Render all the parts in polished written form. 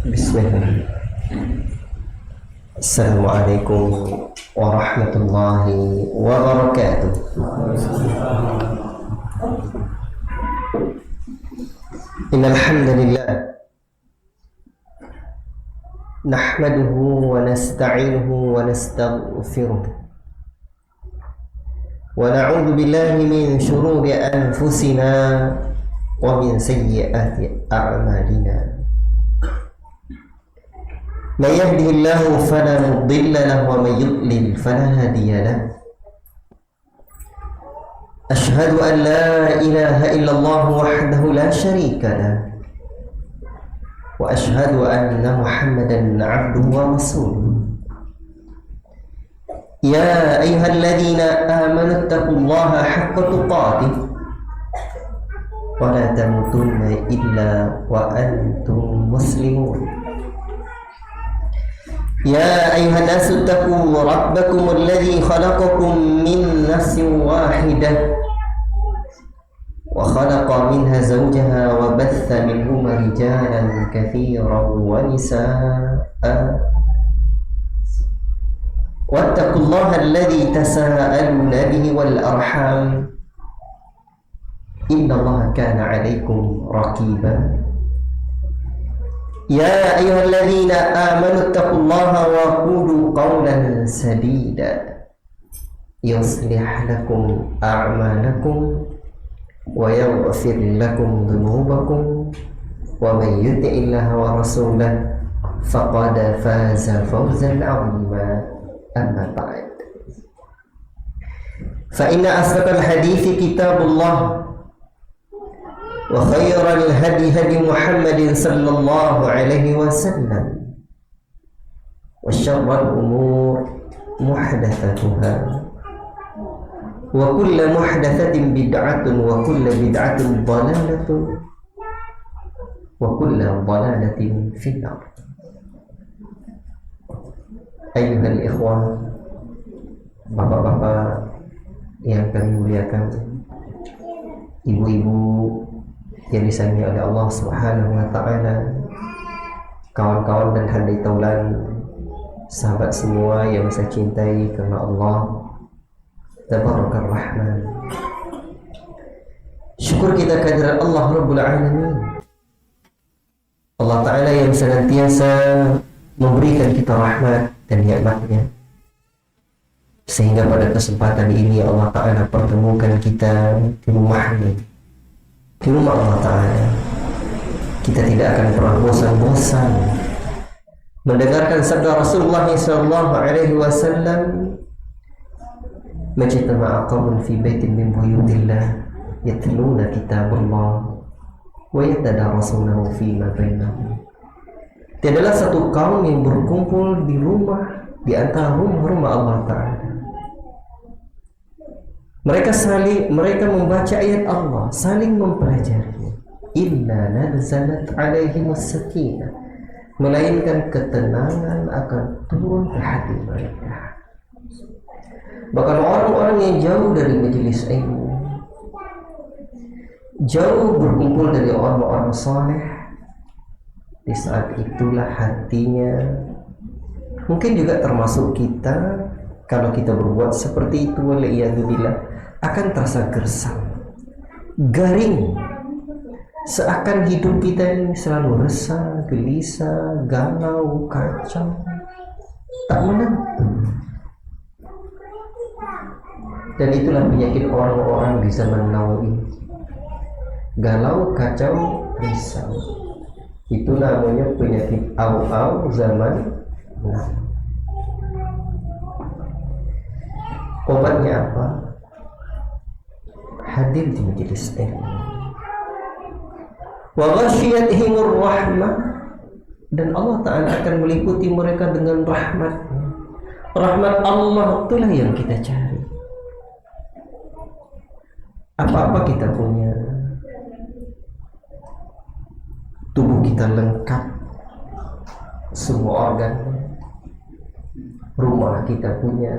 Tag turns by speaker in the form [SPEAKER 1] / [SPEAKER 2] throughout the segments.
[SPEAKER 1] Bismillah. Assalamualaikum warahmatullahi wabarakatuh. Innal hamdalillah nahmaduhu wa nasta'inuhu wa nastaghfiruh wa na'udzu billahi min shururi anfusina wa min sayyiati a'malina. من يهده الله فلا مضل له ومن يضلل فلا هادي له. أشهد أن لا إله إلا الله وحده لا شريك له وأشهد أن محمدا عبده ورسوله. يا أيها الذين آمنوا اتقوا الله حق تقاته ولا تموتن إلا وأنتم مسلمون. يا أيها الناس اتقوا ربكم الذي خلقكم من نفس واحدة وخلق منها زوجها وبث منهما رجالا كثيرا ونساء واتقوا الله الذي تساءلون به والأرحام إن الله كان عليكم رقيبا. يا أيها الذين آمنوا اتقوا الله وقولوا قولا سديدا يصلح لكم أعمالكم ويغفر لكم ذنوبكم ومن يطع الله ورسوله فقد فاز فوزا عظيما. أما بعد فإن أصدق الحديث كتاب الله وخير الهدي هدي محمد صلى الله عليه وسلم وشر الأمور محدثاتها وكل محدثة بدعة وكل بدعة ضلالة وكل ضلالة في النار. أيها الإخوة, bapak-bapak yang kami muliakan, ibu-ibu yang disayangi oleh Allah Subhanahu wa Ta'ala, kawan-kawan dan handai taulan, sahabat semua yang saya cintai karena Allah Tabarakar Rahman. Syukur kita kehadirat Allah Rabbul Alamin, Allah Ta'ala yang senantiasa memberikan kita rahmat dan nikmatnya, sehingga pada kesempatan ini Allah Ta'ala pertemukan kita di rumahnya, di rumah Allah Ta'ala. Kita tidak akan pernah bosan-bosan mendengarkan sabda Rasulullah SAW, majtama'a qaumun fi baitin min buyutillah yatluna kitabullah wa yatadarasunahu fima bainahum. Tiadalah satu kaum yang berkumpul di rumah di antara rumah-rumah Allah Ta'ala. Mereka membaca ayat Allah, saling mempelajari. Inna nazalat alaihimus sakinah, melainkan ketenangan akan turun ke hati mereka. Bahkan orang-orang yang jauh dari majelis ilmu, jauh berkumpul dari orang-orang saleh, di saat itulah hatinya, mungkin juga termasuk kita, kalau kita berbuat seperti itu, waliyadzubillah, akan terasa gersang, garing, seakan hidup kita ini selalu resah, gelisah, galau, kacau, tak menentu. Dan itulah penyakit orang-orang di zaman now ini, galau, kacau, risau. Itu namanya penyakit au-au zaman now. Obatnya apa? Hadir di majelis ilmu. Wa ghasyiyatihimur rahmah, dan Allah Ta'ala akan meliputi mereka dengan rahmat. Rahmat Allah itulah yang kita cari. Apa-apa kita punya, tubuh kita lengkap, semua organ, rumah kita punya,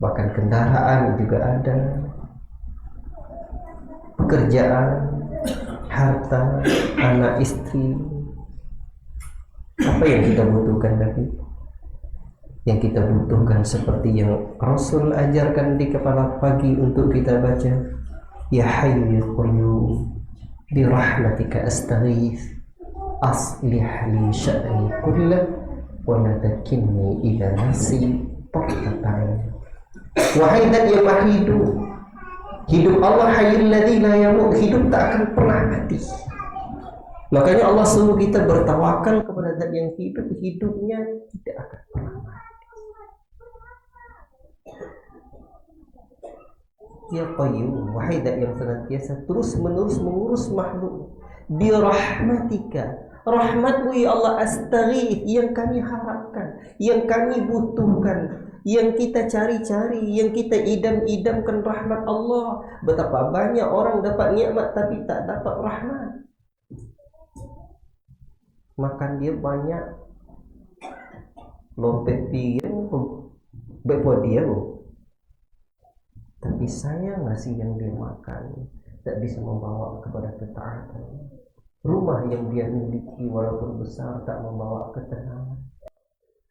[SPEAKER 1] bahkan kendaraan juga ada, pekerjaan, harta, anak istri, Apa yang kita butuhkan Nabi? Yang kita butuhkan seperti yang Rasul ajarkan di kepala pagi untuk kita baca, Ya Hayyu Ya Qayyum bi rahmatika astaghits aslih li sya'ni kullah wa la takilni ila nafsi tarfata 'ain. Wahai zat yang maha hidup, hidup Allah hayyul ladzi la yamut, hidup tak akan pernah mati. Makanya Allah suruh kita bertawakal kepada zat yang hidup, hidupnya tidak akan pernah mati. Ya Qayyum, wahai zat yang senantiasa terus menerus mengurus makhluk, bi rahmatika, rahmatmu ya Allah, astaghith, yang kami harapkan, yang kami butuhkan, yang kita cari-cari, yang kita idam-idamkan rahmat Allah. Betapa banyak orang dapat nikmat tapi tak dapat rahmat. Makan dia banyak, lompet piring, bepo dia tapi sayang nasi yang dia makan tak bisa membawa kepada ketaatan. Rumah yang dia miliki walaupun besar tak membawa ketenangan.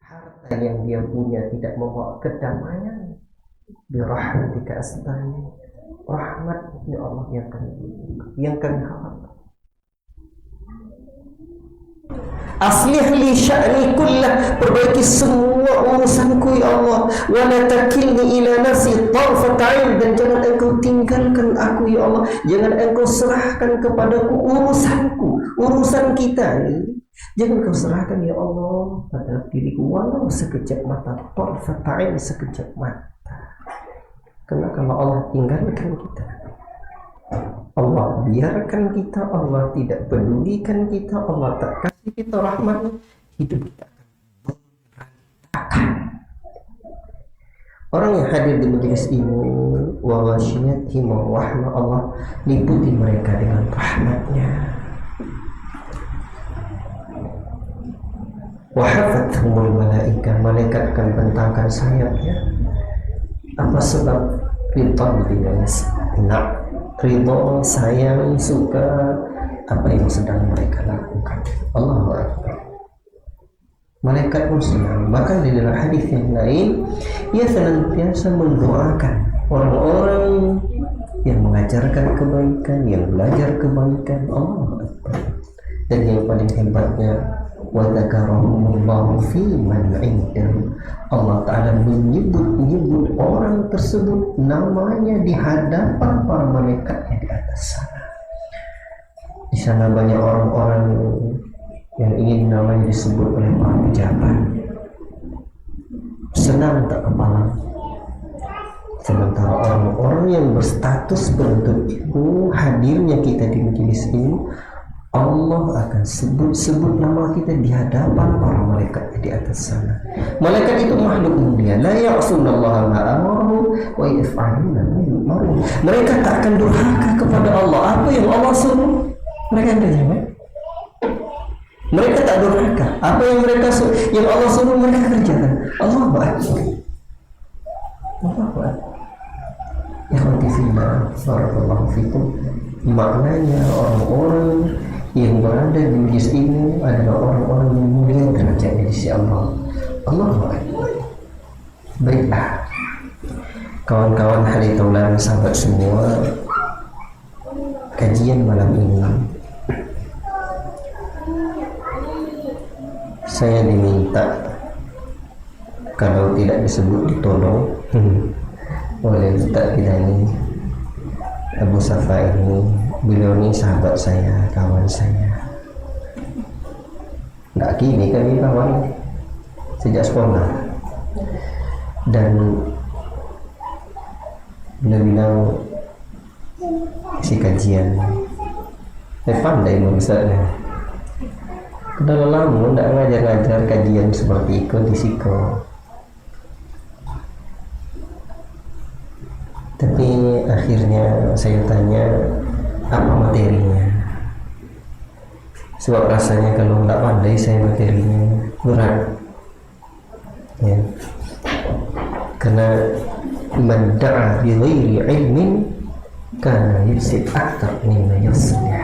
[SPEAKER 1] Harta yang dia punya tidak membawa kedamaian. Bi rahmatika astaghith, rahmat ya Allah yang kami harapkan. Aslih li sya'ni kullah, perbaiki semua urusanku ya Allah, wa la takilni ila nafsi tarfat 'ain, dan jangan engkau tinggalkan aku ya Allah, jangan engkau serahkan kepadaku urusanku, urusan kita, jangan kau serahkan ya Allah pada diriku walau sekejap mata, tarfat 'ain, sekejap mata. Karena kalau Allah tinggalkan kita, Allah biarkan kita, Allah tidak pedulikan kita, Allah tak kasih kita rahmat, hidup kita akan berantakan. Orang yang hadir di majelis ini, wa ghashiyatihim rahmah, Allah liputi mereka dengan rahmatnya. Wa hafathumul malaika, malaikat akan bentangkan sayapnya. Apa sebab? Ridwan binas, nak ridho, sayang, suka apa yang sedang mereka lakukan. Allahu Akbar. Malaikat pun senang. Bahkan di dalam hadis yang lain, ia senantiasa mendoakan orang-orang yang mengajarkan kebaikan, yang belajar kebaikan. Allahu Akbar. Dan yang paling hebatnya, wa dzakarahumullahu fi man 'indahu, Allah Ta'ala menyebut orang tersebut namanya di hadapan para malaikatnya di atas sana. Di sana banyak orang-orang yang ingin namanya disebut oleh para pejabat, senang tak kepala. Sementara orang-orang yang berstatus berbentuk itu, hadirnya kita di majelis ini, Allah akan sebut-sebut nama kita di hadapan para malaikat di atas sana. Malaikat itu makhluk mulia, la ya'sunallaha ma amaru wa yaf'aluna ma yu'maru. Mereka tak akan durhaka kepada Allah. Apa yang Allah suruh, mereka akan jawab. Mereka tak durhaka. Apa yang mereka suruh, yang Allah suruh, mereka kerjakan. Allahu Akbar. Allahu Akbar. Ikhwati fillah, barakallahu fikum. Maknanya orang-orang yang berada di majlis ini adalah orang-orang yang mulia derajatnya di sisi Allah. Allahu Akbar. Baiklah, kawan-kawan hadirin tauladan sahabat semua, kajian malam ini saya diminta, kalau tidak disebut ditolong oleh Ustaz Bidani Abu Safa ini. Beliau ini sahabat saya, kawan saya. Nggak kini kami kawan sejak sekolah. Dan beliau bilang isi kajian. Pandai maksudnya. Udah lama nggak ngajar-ngajar kajian seperti itu di Siko. Tapi akhirnya saya tanya, apa materinya? Sebab rasanya kalau nggak pandai saya materinya berat ya. Karena man da'a bi ghairi ilmin kana yufsid akthar mimma yuslih.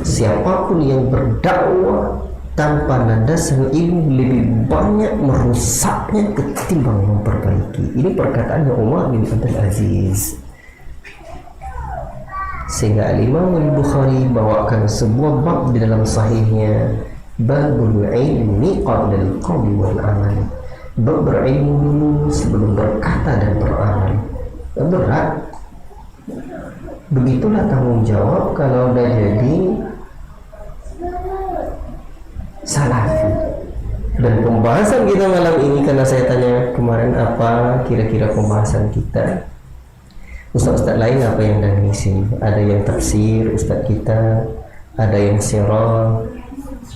[SPEAKER 1] Siapapun yang berdakwah tanpa landasan ilmu lebih banyak merusaknya ketimbang memperbaiki. Ini perkataannya Umar bin Abdul Aziz. Sehingga Imam Al-Bukhari bawakan sebuah bab di dalam sahihnya, babul ilmi qabla al-qawli wal amal. Bab berilmu dulu sebelum berkata dan beramal. Berat. Begitulah tanggung jawab kalau udah jadi salafi. Dan pembahasan kita malam ini, karena saya tanya kemarin apa kira-kira pembahasan kita, Ustaz-ustaz lain apa yang dah ngisi? Ada yang tafsir Ustaz kita, ada yang sirah,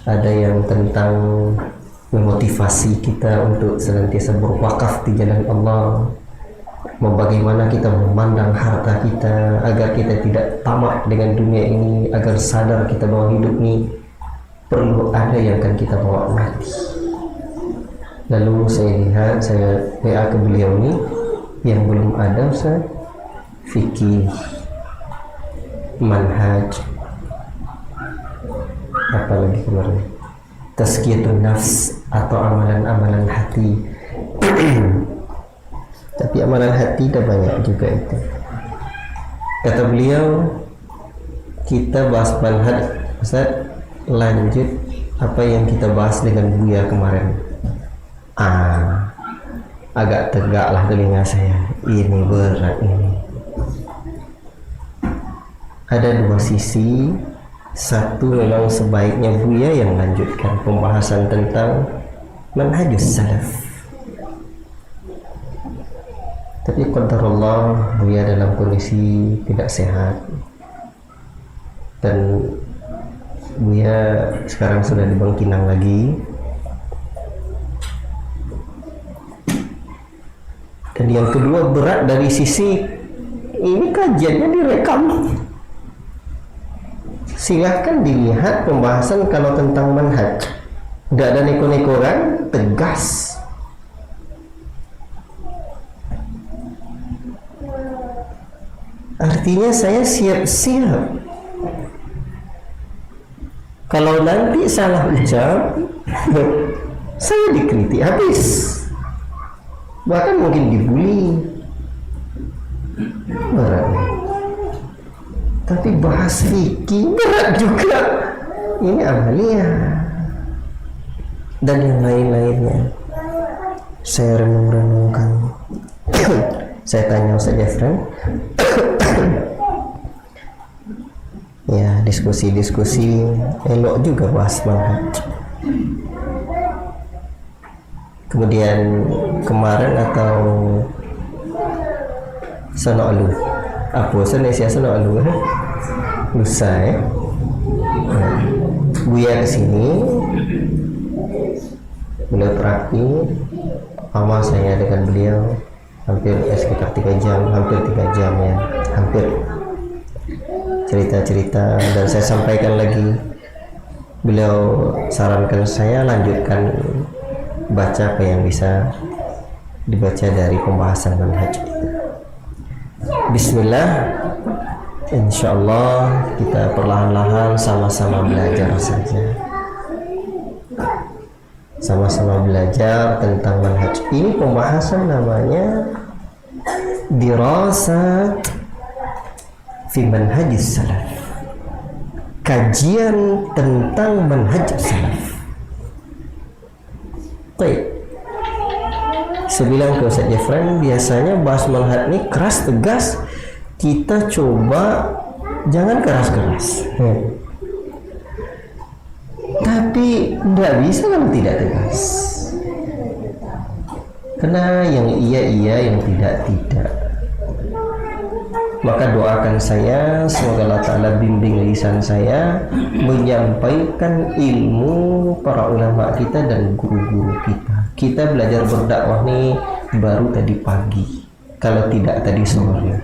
[SPEAKER 1] ada yang tentang memotivasi kita untuk senantiasa berwakaf di jalan Allah, bagaimana kita memandang harta kita agar kita tidak tamak dengan dunia ini, agar sadar kita bahwa hidup ini perlu ada yang akan kita bawa mati. Lalu saya lihat, saya WA ke beliau ini yang belum ada Ustaz, fikih, manhaj, apa lagi kemarin, tazkiyatun nafs atau amalan-amalan hati. Tapi amalan hati dah banyak juga itu. Kata beliau, kita bahas manhaj Ustaz, lanjut apa yang kita bahas dengan Buya kemarin. Agak tegaklah telinga saya. Ini berat ini. Ada dua sisi. Satu, memang sebaiknya Buya yang lanjutkan pembahasan tentang manhajus salaf. Tapi qadarullah, Buya dalam kondisi tidak sehat, dan Buya sekarang sudah di Bangkinang lagi. Dan yang kedua, berat dari sisi ini kajiannya direkam. Silahkan dilihat pembahasan kalau tentang manhaj, tidak ada neko-neko kan, tegas. Artinya saya siap-siap kalau nanti salah ucap saya dikritik habis, bahkan mungkin dibully. Berat. Tapi bahas fikih berat juga. Ini amalia dan yang lain-lainnya. Saya renung-renungkan. Saya tanya Ustaz Jafran. Ya, diskusi-diskusi elok juga bahas manhaj. Kemudian kemarin atau sana lalu, apa Indonesia sana lalu lusa Buya kesini, beliau terapi lama saya dengan beliau hampir sekitar 3 jam, hampir 3 jam ya, hampir cerita-cerita, dan saya sampaikan lagi. Beliau sarankan saya lanjutkan baca apa yang bisa dibaca dari pembahasan manhaj. Bismillah, insyaallah kita perlahan-lahan sama-sama belajar saja. Sama-sama belajar tentang manhaj. Ini pembahasan namanya dirasat fi manhajis salaf. Kajian tentang manhaj salaf. Baik. Saya bilang ke Ustaz Jafran, biasanya bahas manhaj ini keras tegas. Kita coba jangan keras-keras. Tapi tidak bisa kalau tidak tegas. Karena yang iya, yang tidak. Maka doakan saya, semoga Allah Ta'ala bimbing lisan saya menyampaikan ilmu para ulama kita dan guru-guru kita. Kita belajar berdakwah nih baru tadi pagi, kalau tidak tadi sore.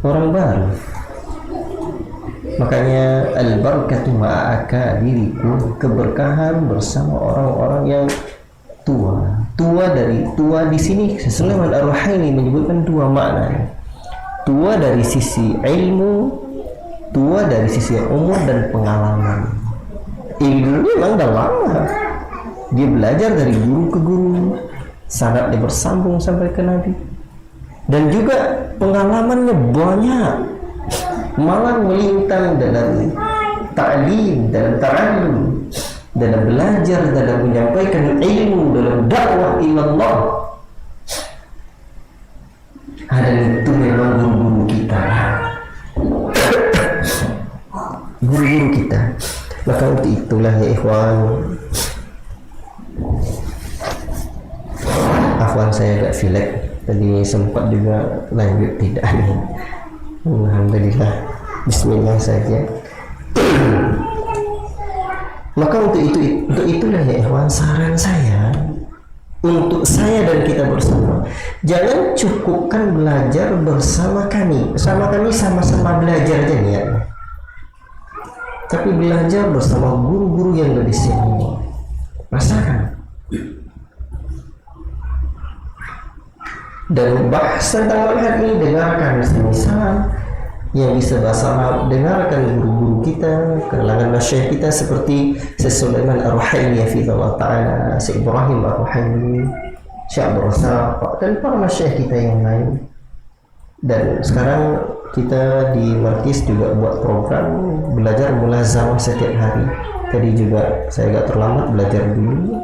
[SPEAKER 1] Orang baru. Makanya al-barakatu ma'aka diriku, keberkahan bersama orang-orang yang tua. Tua di sini Sulaiman Ar-Ruhaili menyebutkan 2 makna. Tua dari sisi ilmu, tua dari sisi umur dan pengalaman. ilmu memang dah lama. Dia belajar dari guru ke guru, sanadnya bersambung sampai ke Nabi, dan juga pengalamannya banyak, malah melintang dalam ta'lim, dalam ta'allum, dalam belajar, dalam menyampaikan ilmu, dalam dakwah ilallah. Dan itu memang guru-guru kita, guru-guru kita. Maka untuk itulah ya ikhwan, afwan saya agak filek tadi, sempat juga lanjut tidak nih. Alhamdulillah, bismillah saja. Maka untuk itulah ya ikhwan, saran saya untuk saya dan kita bersama, jangan cukupkan belajar bersama kami sama-sama belajar aja niatnya, tapi belajar bersama guru-guru yang lebih senior. Rasakan. Dan bahas tentang manhaj ini dengarkan, misal yang bisa bahasa Arab, dengarkan guru-guru kita, kalangan masyayikh kita seperti Syekh Sulaiman Ar-Ruhaili hafizahullah taala, Syekh Ibrahim Ar-Ruhaili, Syekh Abdul Razak, dan para masyayikh kita yang lain. Dan sekarang kita di Markis juga buat program belajar mulazamah setiap hari. Tadi juga saya agak terlambat belajar dulu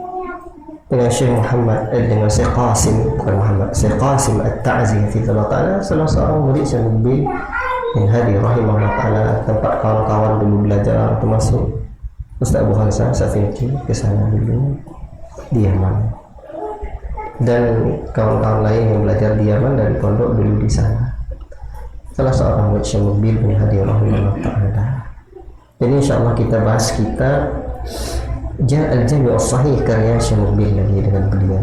[SPEAKER 1] dengan Syekh Muhammad, dengan Syekh Qasim, bukan Muhammad, Syekh Qasim At-Ta'zi hafizahullah taala, salah seorang murid Syekh Mubil bin Hadi rahimahullah taala, tempat kawan-kawan dulu belajar, termasuk Ustaz Abu Hansa Safinki ke sana dulu di Yaman, dan kawan-kawan lain yang belajar di Yaman dari pondok dulu di sana. Salah seorang murid Syekh Mubil bin Hadi rahimahullah taala. Jadi insyaallah kita bahas Al-Jami' As-Sahih karya Syekh Mubil lagi dengan beliau.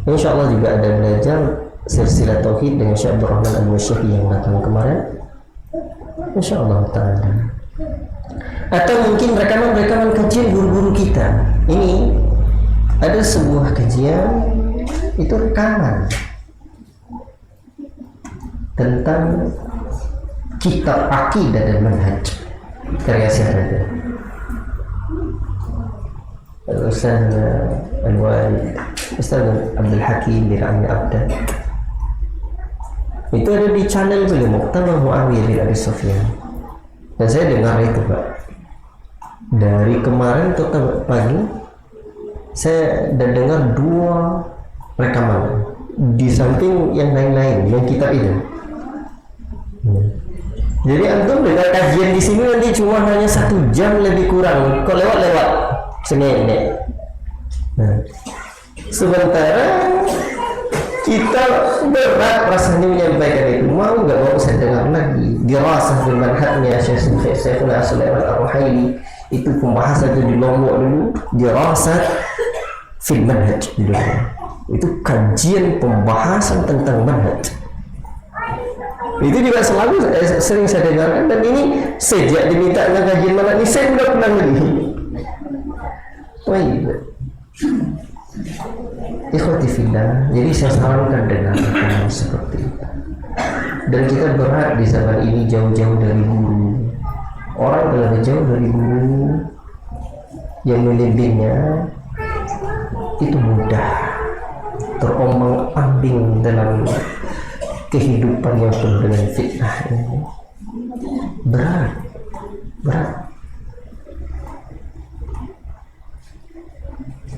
[SPEAKER 1] Insyaallah juga ada belajar silsilah tauhid dengan Syekh Abdul Rahman Al-Washihi yang datang kemarin, insyaallah taala. Atau mungkin rekaman-rekaman kajian guru-guru kita. Ini ada sebuah kajian, itu rekaman tentang kitab akidah dan manhaj karya Syekh Ustaz Al-Walid, Ustaz Abdul Hakim bin Ami Abda. Itu ada di channel beliau, Muqtamar Muawiyah bin Abi Sufyan. Dan saya dengar itu Pak, dari kemarin ke pagi saya udah dengar 2 rekaman di samping yang lain-lain yang kitab itu. Jadi antum dengar kajian di sini nanti cuma hanya 1 jam lebih kurang, kok lewat Senin. Nah, sementara kita berat rasanya menyampaikan itu, mau nggak mau saya dengar lagi dirasah bil manhajnya Syekh Sulaiman Ar-Ruhaili. Itu pembahasan itu di Lombok dulu, dirasah fil manhaj dulu. Itu kajian pembahasan tentang manhaj. Itu juga selalu sering saya dengarkan, dan ini sejak diminta kajian manhaj ini saya udah pulang lagi. Ikhwati fillah, jadi saya sarankan dengarkan seperti itu. Dan kita berat di zaman ini jauh-jauh dari guru. Orang kalau jauh dari guru yang membimbingnya, itu mudah terombang-ambing dalam kehidupan yang penuh dengan fitnah ini. Berat.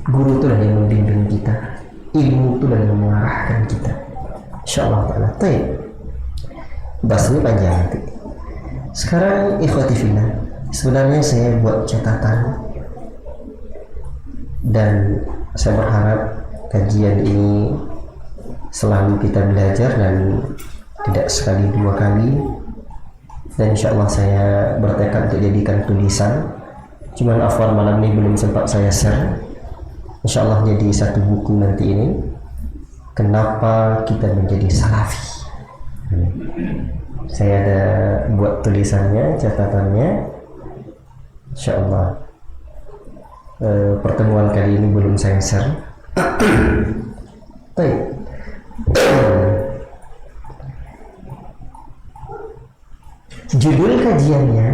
[SPEAKER 1] Guru itulah yang membimbing kita, ilmu itulah yang mengarahkan kita, insyaallah ta'ala. Bahas ini panjang nanti. Sekarang ikhwati fillah, sebenarnya saya buat catatan, dan saya berharap kajian ini selalu kita belajar dan tidak sekali 2 kali. Dan insyaallah saya bertekad untuk jadikan tulisan, cuman afwan malam ini belum sempat saya share. InsyaAllah jadi 1 buku nanti ini, kenapa kita menjadi salafi. Saya ada buat tulisannya, catatannya. InsyaAllah pertemuan kali ini belum saya share. Baik. Judul kajiannya,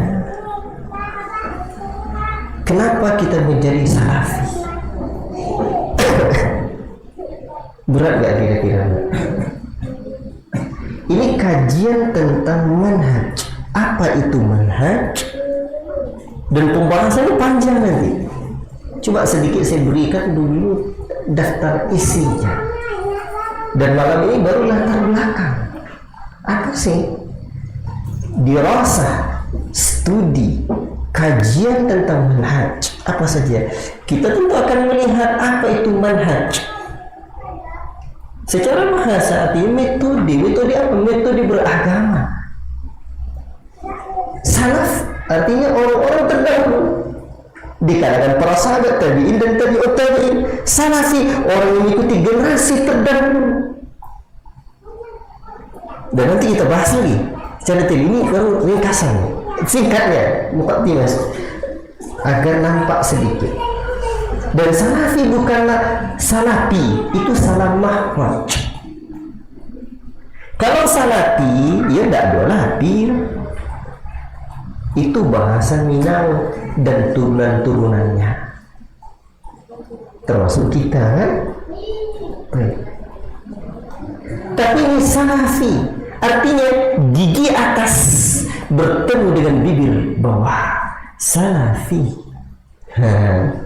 [SPEAKER 1] kenapa kita kita menjadi salafi? Berat gak kira-kira? Ini kajian tentang manhaj. Apa itu manhaj? Dan pembahasannya panjang nanti. Coba sedikit saya berikan dulu daftar isinya. Dan malam ini baru latar belakang. Apa sih? Dirasah, studi, kajian tentang manhaj. Apa saja? Kita tentu akan melihat apa itu manhaj. Secara bahasa artinya metode apa? Metode beragama. Salaf artinya orang-orang terdahulu di kalangan para sahabat tabi'in dan tabi'ut tabi'in. Salafi orang yang mengikuti generasi terdahulu. Dan nanti kita bahas lagi secara detail. Ini baru ringkasan singkatnya, muqaddimas, agar nampak sedikit. Dan salafi bukanlah salafi, itu salah makhraj. Kalau salafi, ya tidak ada lapi. Itu bahasa Minang dan turunan-turunannya, termasuk kita kan? Baik. Tapi ini salafi, artinya gigi atas bertemu dengan bibir bawah. Salafi.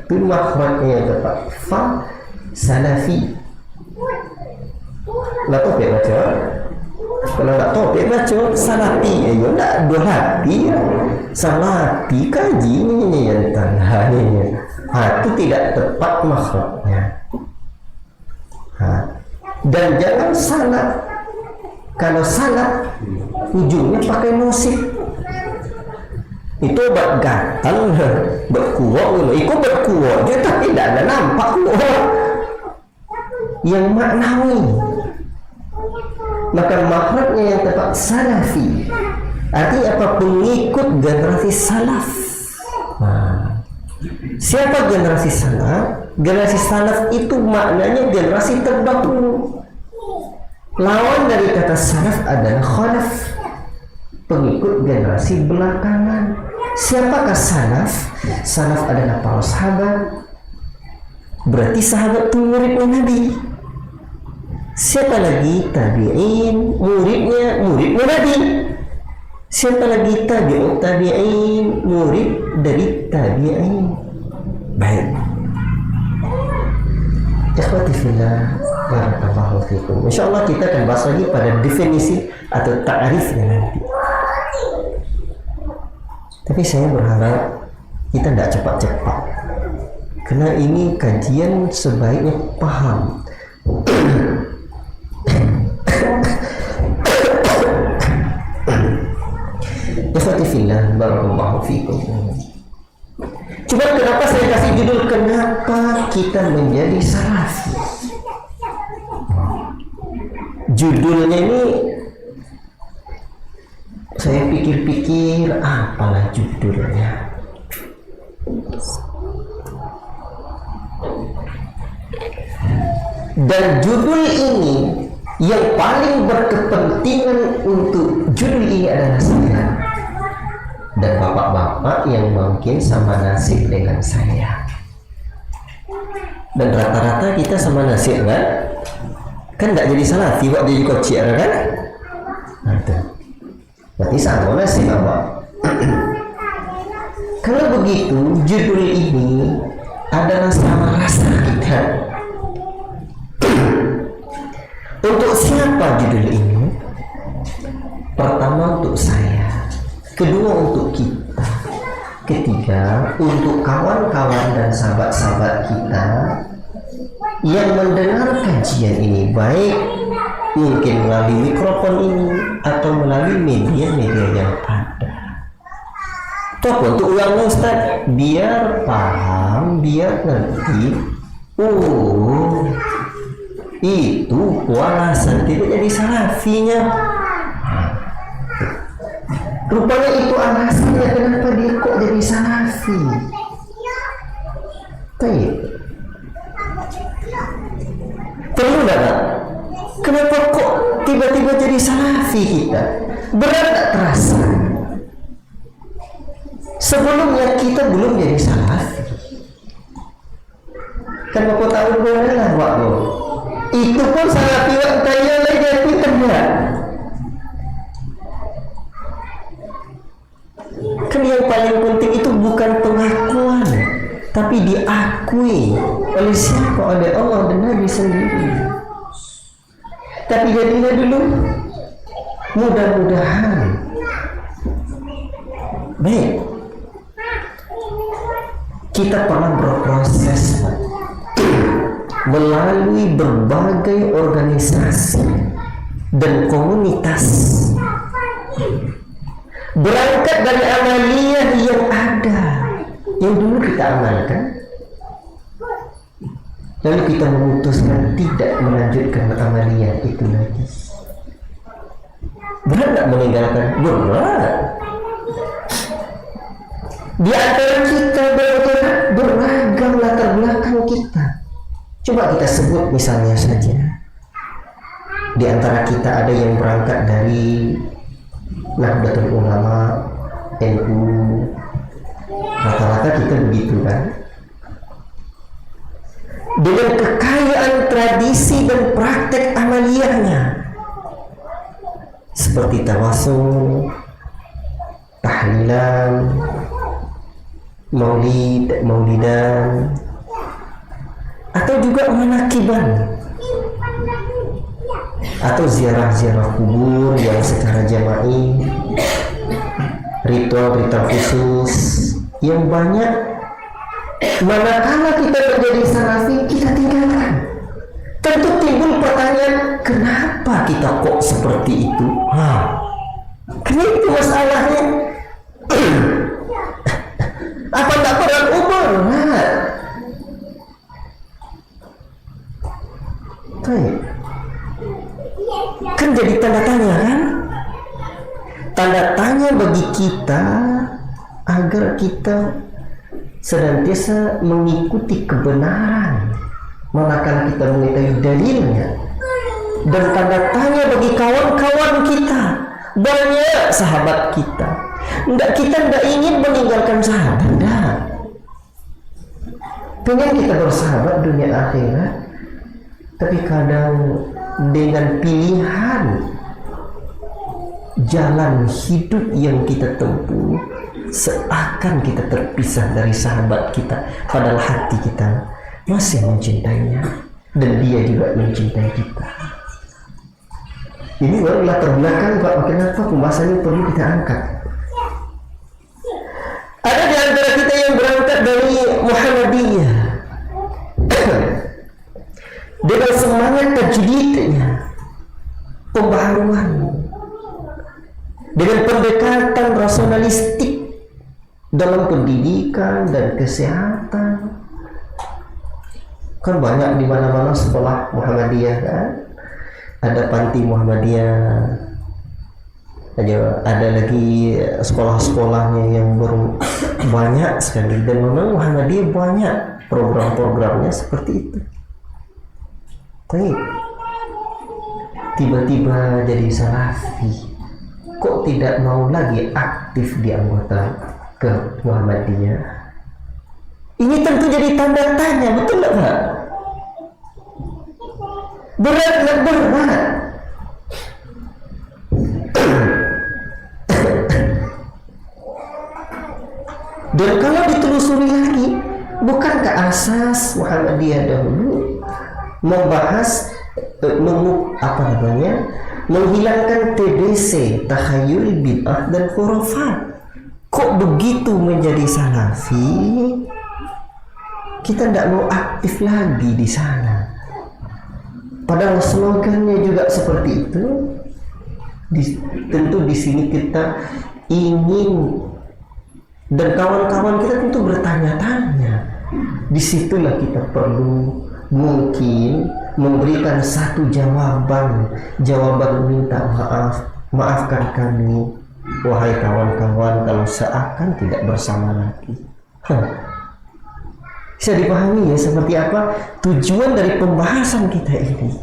[SPEAKER 1] Itu makhrajnya yang tepat. Fa salafi. Lah topik baca. Kalau tak topik baca salafi. Ya tak dua hati. Salafi kaji ini yang tanahnya. Itu tidak tepat makhrajnya. Dan jangan salah. Kalau salah ujungnya pakai musik. Itu obat gatal, berkuah, ikut berkuah dia tapi tidak ada nampak kuah yang maknawi. Maka makhrajnya yang tepat salafi, artinya apa? Pengikut generasi salaf. Siapa generasi salaf? Generasi salaf itu maknanya generasi terdahulu. Lawan dari kata salaf adalah khalaf, pengikut generasi belakangan. Siapakah salaf? Salaf adalah para sahabat. Berarti sahabat itu muridnya Nabi. Siapa lagi? Tabi'in, muridnya Nabi. Siapa lagi? Tabi'ut tabi'in, murid dari tabi'in. Baik. Ikhwati fillah, barakallahu fikum. Insyaallah kita akan bahas lagi pada definisi atau ta'rifnya nanti. Tapi saya berharap kita tidak cepat-cepat, karena ini kajian sebaiknya paham. Ikhwati fillah, barakallahu fikum. Cuma kenapa saya kasih judul kenapa kita menjadi salafi? Judulnya ini saya pikir-pikir, apalah judulnya. Dan judul ini yang paling berkepentingan untuk judul ini adalah saya dan bapak-bapak yang mungkin sama nasib dengan saya. Dan rata-rata kita sama nasib kan? Kan tidak jadi salafi waktu jadi kocik kan? Berarti sama nasib apa? Kalau begitu, judul ini adalah sama rasa kita. Untuk siapa judul ini? Pertama untuk saya, kedua untuk kita, ketiga untuk kawan-kawan dan sahabat-sahabat kita yang mendengar kajian ini, baik mungkin melalui mikrofon ini atau melalui media-media yang ada. Toh untuk ulang Ustaz, biar paham, biar ngerti. Oh, itu alasan tidak jadi salafinya. Rupanya itu alasannya kenapa dia kok jadi salafi. Baik. Perlu enggak? Kenapa kok tiba-tiba jadi salafi kita? Berat tak terasa? Sebelumnya kita belum jadi salafi. Kan bapak tahu boleh lah Pak Bo. Itu pun salah piwak tanya lagi aku enggak. Kan yang paling penting itu bukan pengakuan, tapi diakui oleh siapa? Oleh Allah dan Nabi sendiri. Tapi jadilah dulu, mudah-mudahan baik kita pernah berproses melalui berbagai organisasi dan komunitas, berangkat dari amaliyah yang ada yang dulu kita amalkan, lalu kita memutuskan tidak melanjutkan amaliyah itu lagi. Berat tak meninggalkan? Berat. Di antara kita beragam latar belakang kita. Coba kita sebut misalnya saja, di antara kita ada yang berangkat dari Nahdlatul Ulama, NU, rata-rata kita begitu kan, dengan kekayaan tradisi dan praktek amaliyahnya seperti tawasul, tahlilan, maulid, maulidan, atau juga manakiban, atau ziarah-ziarah kubur yang secara jama'i, ritual-ritual khusus yang banyak. Manakala kita menjadi salafi, kita tinggalkan. Tentu timbul pertanyaan, kenapa kita kok seperti itu? Kenapa itu masalahnya? Apa tak pernah umur? Kan jadi tanda tanya kan? Tanda tanya bagi kita agar kita senantiasa mengikuti kebenaran manakala kita mengetahui dalilnya, dan tanda tanya bagi kawan-kawan kita, banyak sahabat kita. Kita tidak ingin meninggalkan sahabat, tidak. Pengen kita bersahabat dunia akhirat, tapi kadang dengan pilihan jalan hidup yang kita tempuh, seakan kita terpisah dari sahabat kita, padahal hati kita masih mencintainya dan dia juga mencintai kita. Ini baru latar belakang Pak, kenapa pembahasannya perlu kita angkat. Ada di antara kita yang berangkat dari Muhammadiyah dengan semangat tajdidnya, pembaharuan, dengan pendekatan rasionalistik dalam pendidikan dan kesehatan. Kan banyak di mana-mana sekolah Muhammadiyah kan, ada panti Muhammadiyah, ada lagi sekolah-sekolahnya yang banyak sekali, dan memang Muhammadiyah banyak program-programnya seperti itu. Tapi tiba-tiba jadi salafi, kok tidak mau lagi aktif di anggota ke Muhammadiyah? Ini tentu jadi tanda tanya, betul nggak? Berat. Dan kalau ditelusuri lagi, bukankah asas Muhammadiyah dahulu membahas menghilangkan TBC, takhayul, bid'ah dan khurafat? Kok begitu menjadi salafi kita tidak mau aktif lagi di sana? Padahal slogannya juga seperti itu. Tentu di sini kita ingin, dan kawan-kawan kita tentu bertanya-tanya. Disitulah kita perlu mungkin memberikan satu jawaban minta maafkan kami wahai kawan-kawan kalau seakan tidak bersama lagi. Bisa dipahami ya seperti apa tujuan dari pembahasan kita ini.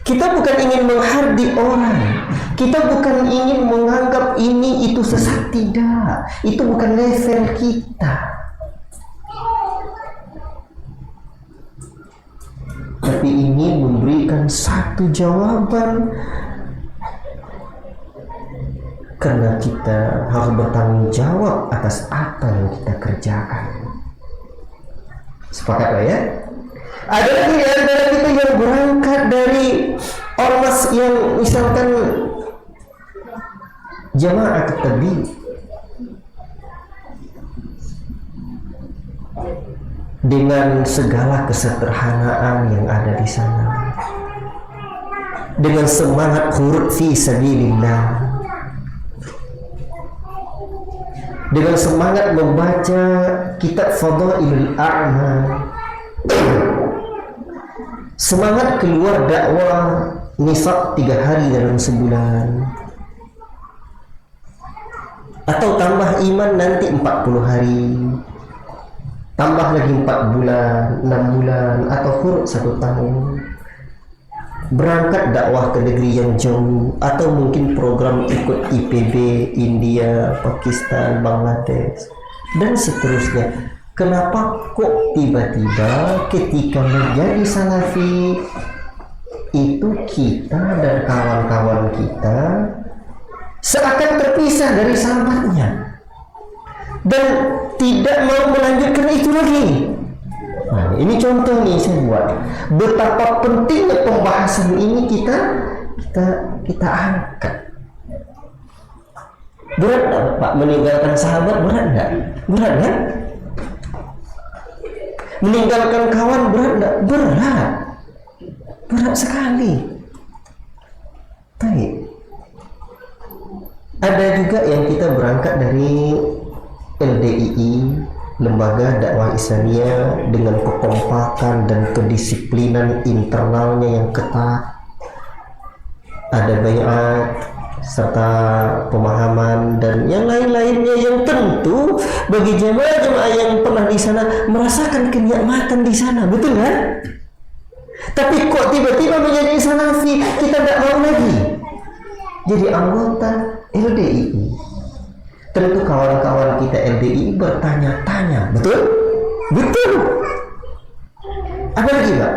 [SPEAKER 1] Kita bukan ingin menghardi orang, kita bukan ingin menganggap ini itu sesat, tidak. Itu bukan level kita. tapi ingin memberikan satu jawaban, karena kita harus bertanggung jawab atas apa yang kita kerjakan. Sepakat lah ya? Ada lagi di antara kita yang berangkat dari ormas yang misalkan jamaah tabligh, dengan segala kesederhanaan yang ada di sana, dengan semangat huruf fi sabilillah, dengan semangat membaca kitab Fadailul A'mal, semangat keluar dakwah nifaq 3 hari dalam sebulan, atau tambah iman nanti 40 hari, tambah lagi 4 bulan, 6 bulan, atau huruf 1 tahun, berangkat dakwah ke negeri yang jauh, atau mungkin program ikut IPB, India, Pakistan, Bangladesh, dan seterusnya. Kenapa kok tiba-tiba ketika menjadi salafi itu kita dan kawan-kawan kita seakan terpisah dari sahabatnya dan tidak mau melanjutkan itu lagi? Nah, ini contoh nih saya buat betapa pentingnya pembahasan ini kita angkat. Berat nggak Pak meninggalkan sahabat? Berat nggak? Berat kan? Meninggalkan kawan berat nggak? Berat sekali. Baik. Ada juga yang kita berangkat dari LDII, Lembaga Dakwah Islamiyah, dengan kekompakan dan kedisiplinan internalnya yang ketat. Ada bayat serta pemahaman dan yang lain-lainnya yang tentu bagi jemaah-jemaah yang pernah di sana merasakan kenikmatan di sana, betul kan? Tapi kok tiba-tiba menjadi salafi, kita tidak mau lagi jadi anggota LDII. Tentu kawan-kawan kita LDII bertanya-tanya, betul? Betul. Apa lagi Pak?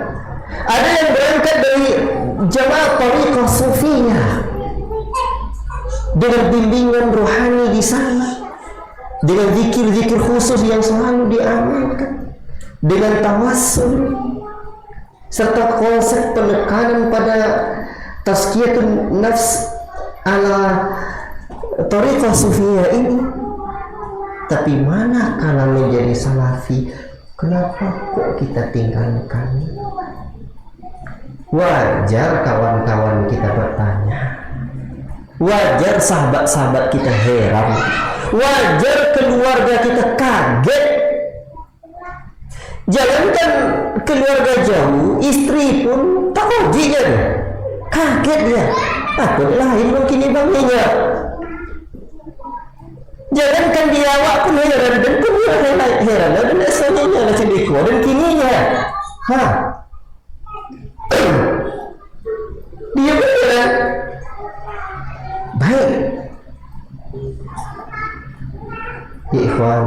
[SPEAKER 1] Ada yang berangkat dari jamaah Thariqah Sufiyah dengan bimbingan rohani di sana, dengan zikir-zikir khusus yang selalu diamalkan, dengan tawassul, serta konsep penekanan pada tazkiyatun nafs ala Thariqah Sufiyah ini. Tapi mana kalau menjadi salafi, kenapa kok kita tinggalkan? Wajar kawan-kawan kita bertanya, wajar sahabat-sahabat kita heran, wajar keluarga kita kaget. Jangankan keluarga jauh, istri pun tak ujinya, kaget dia. Takut lain mungkin ibangnya. Jangankan dia awak pun heran, dan pun dia heran dan asalnya lah sedikit dan kininya. Dia benar. Baik. Ya ikhwan,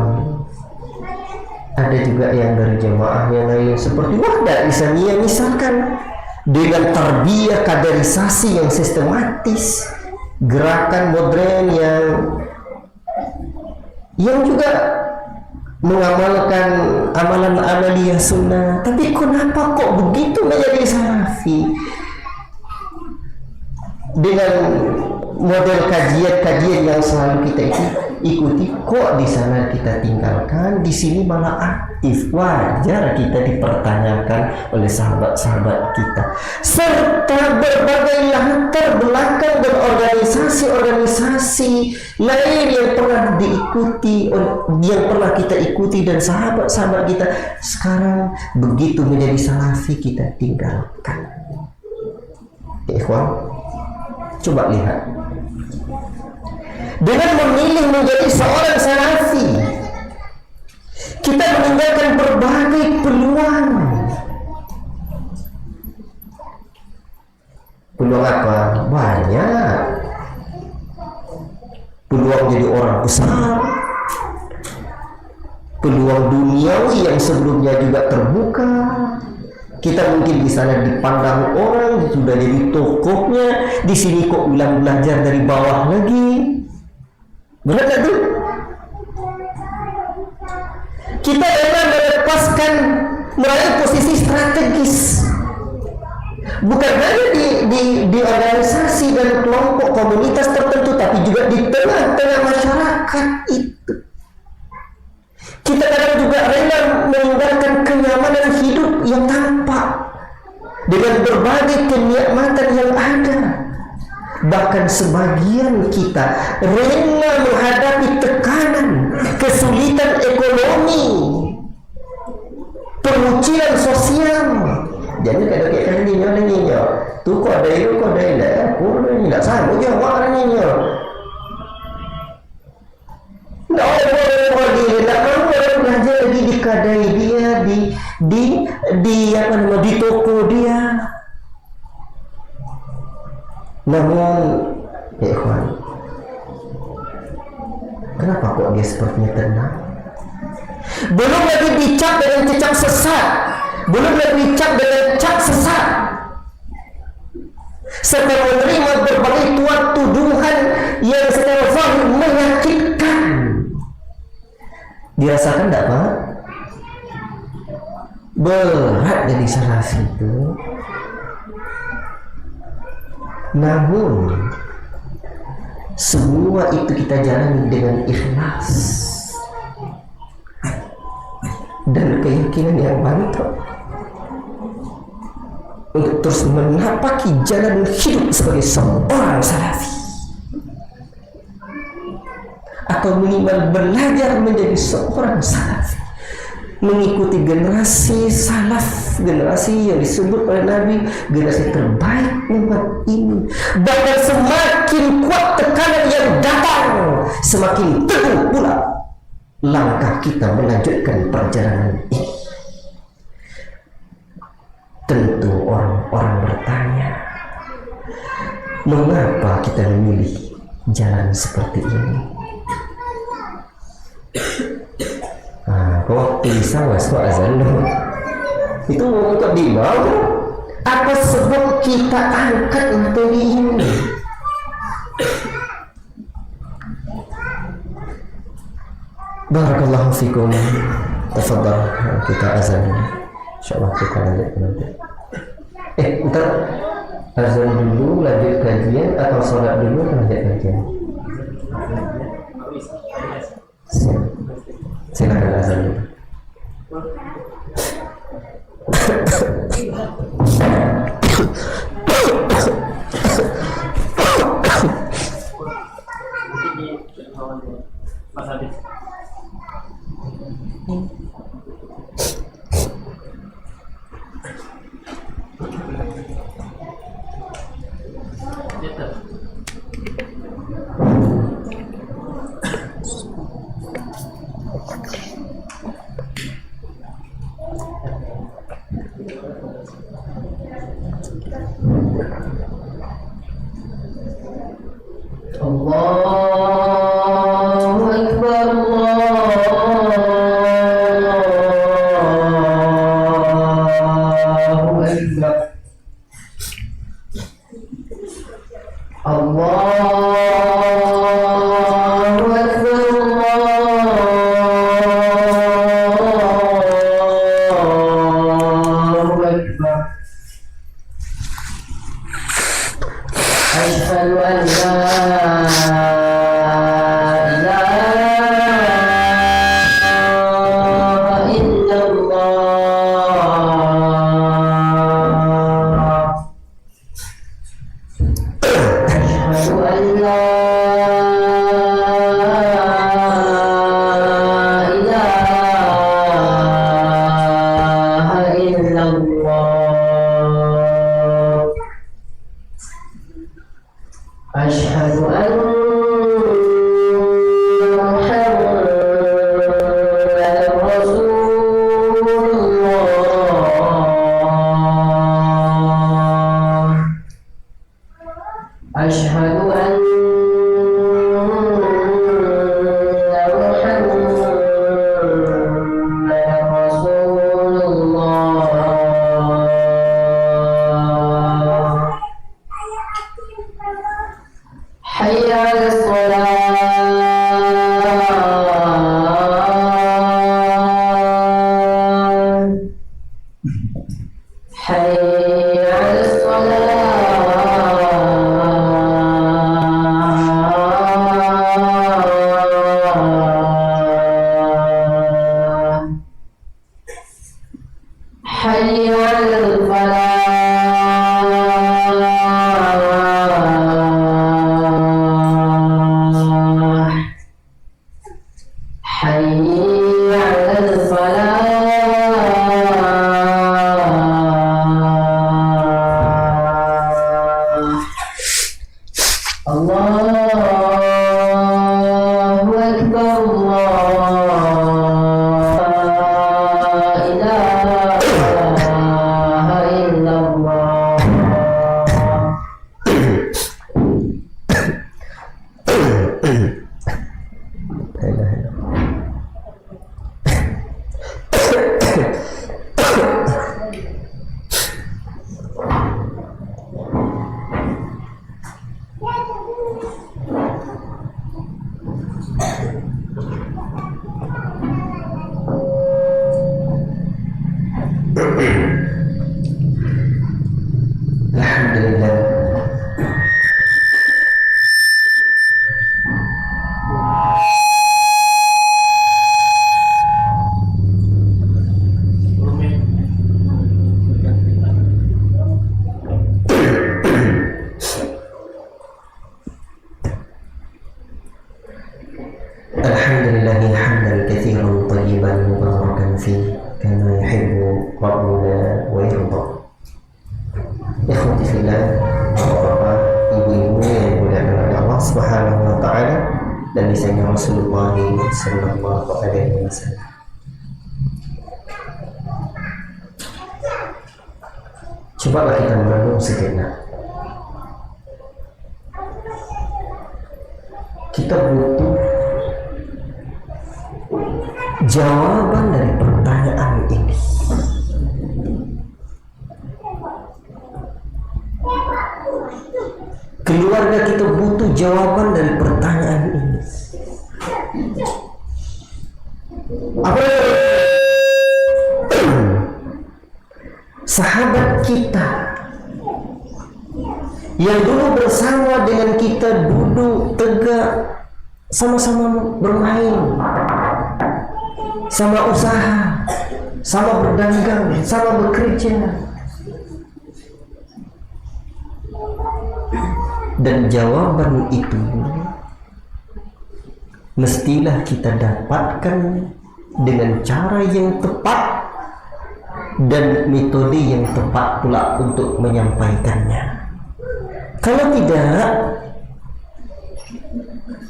[SPEAKER 1] ada juga yang dari jemaah yang lain seperti Wahdah Islamiyah misalkan, dengan tarbiyah kaderisasi yang sistematis, gerakan modern yang juga mengamalkan amalan amaliyah sunnah. Tapi kenapa kok begitu menjadi salafi? Dengan model kajian-kajian yang selalu kita ikuti, kok di sana kita tinggalkan, di sini malah aktif. Wajar kita dipertanyakan oleh sahabat-sahabat kita, serta berbagai latar belakang dan organisasi-organisasi lain yang pernah diikuti, yang pernah kita ikuti, dan sahabat-sahabat kita sekarang begitu menjadi salafi kita tinggalkan. Ikhwan, coba lihat, dengan memilih menjadi seorang salafi, kita meninggalkan berbagai peluang. Peluang apa? Banyak. Peluang jadi orang besar, peluang duniawi yang sebelumnya juga terbuka, Kita mungkin di sana dipandang orang sudah jadi tokohnya, di sini kok bilang belajar dari bawah lagi. Benar gak tuh? Kita memang melepaskan meraih posisi strategis, bukan hanya di organisasi dan kelompok komunitas tertentu, tapi juga di tengah-tengah masyarakat itu. Kita kadang juga rela meninggalkan kenyamanan hidup yang tampak dengan berbagai kenikmatan yang ada. Bahkan sebagian kita rela menghadapi tekanan, kesulitan ekonomi, pengucilan sosial. Jadi kadang kayak nyinyol, tuh kok ada itu, kok ada ini, aku ini tak sanggup je awak ada nyinyol. Tak boleh dia tak mahu orang belajar lagi di kedai dia, di toko dia. Namun, ya ikhwan, kenapa kok dia sepertinya tenang? Belum lagi dicap dengan cecak sesat, belum lagi dicap dengan cap sesat, serta menerima berbagai tuduhan yang secara zahir menyakitkan. Dirasakan tak Pak? Berat jadi salah itu. Namun semua itu kita jalani dengan ikhlas dan keyakinan yang mantap untuk terus menapaki jalan hidup sebagai seorang salafi, atau minimal belajar menjadi seorang salafi, mengikuti generasi salaf, generasi yang disebut oleh Nabi generasi terbaik umat ini. Bahkan semakin kuat tekanan yang datang, semakin teguh pula langkah kita melanjutkan perjalanan ini. Tentu orang-orang bertanya, mengapa kita memilih jalan seperti ini? Waktu bisa masuk azan itu untuk di bawah. Apa sebab kita angkat materi ini? Barakallahu fikum. Tafadhal, kita azan. Insyaallah kita lanjut nanti. Ntar azan dulu lanjut kajian atau sholat dulu lanjut kajian? Siap. Silakan azan dulu. Allahu Akbar, Allahu Akbar, Allahu Akbar, Allahu Akbar. Asyhadu an la Asyhadu anna Muhammadan Rasulullah. Asyhadu anna Muhammadan Rasulullah.
[SPEAKER 2] حي على الصلاة حي على الفلاح حي على الفلاح الله أكبر الله لا إله إلا الله
[SPEAKER 1] La ilaha illallah. Alhamdulillah. Alhamdulillahi hamdan katsiran thayyiban mubarakan fih kama yuhibbu rabbuna wa yarda. Ikhwati fillah, bapak, ibu-ibu yang dimuliakan oleh Allah Subhanahu wa taala dan disayang Rasulullah sallallahu alaihi wasallam. Cobalah kita merenung sejenak. Kita butuh jawaban dari pertanyaan ini. Keluarga kita butuh jawaban dari pertanyaan ini. Apa sahabat kita yang dulu bersama dengan kita duduk tegak, sama-sama bermain, sama usaha, sama berdagang, sama bekerja, dan jawaban itu mestilah kita dapatkan dengan cara yang tepat dan metode yang tepat pula untuk menyampaikannya. Kalau tidak,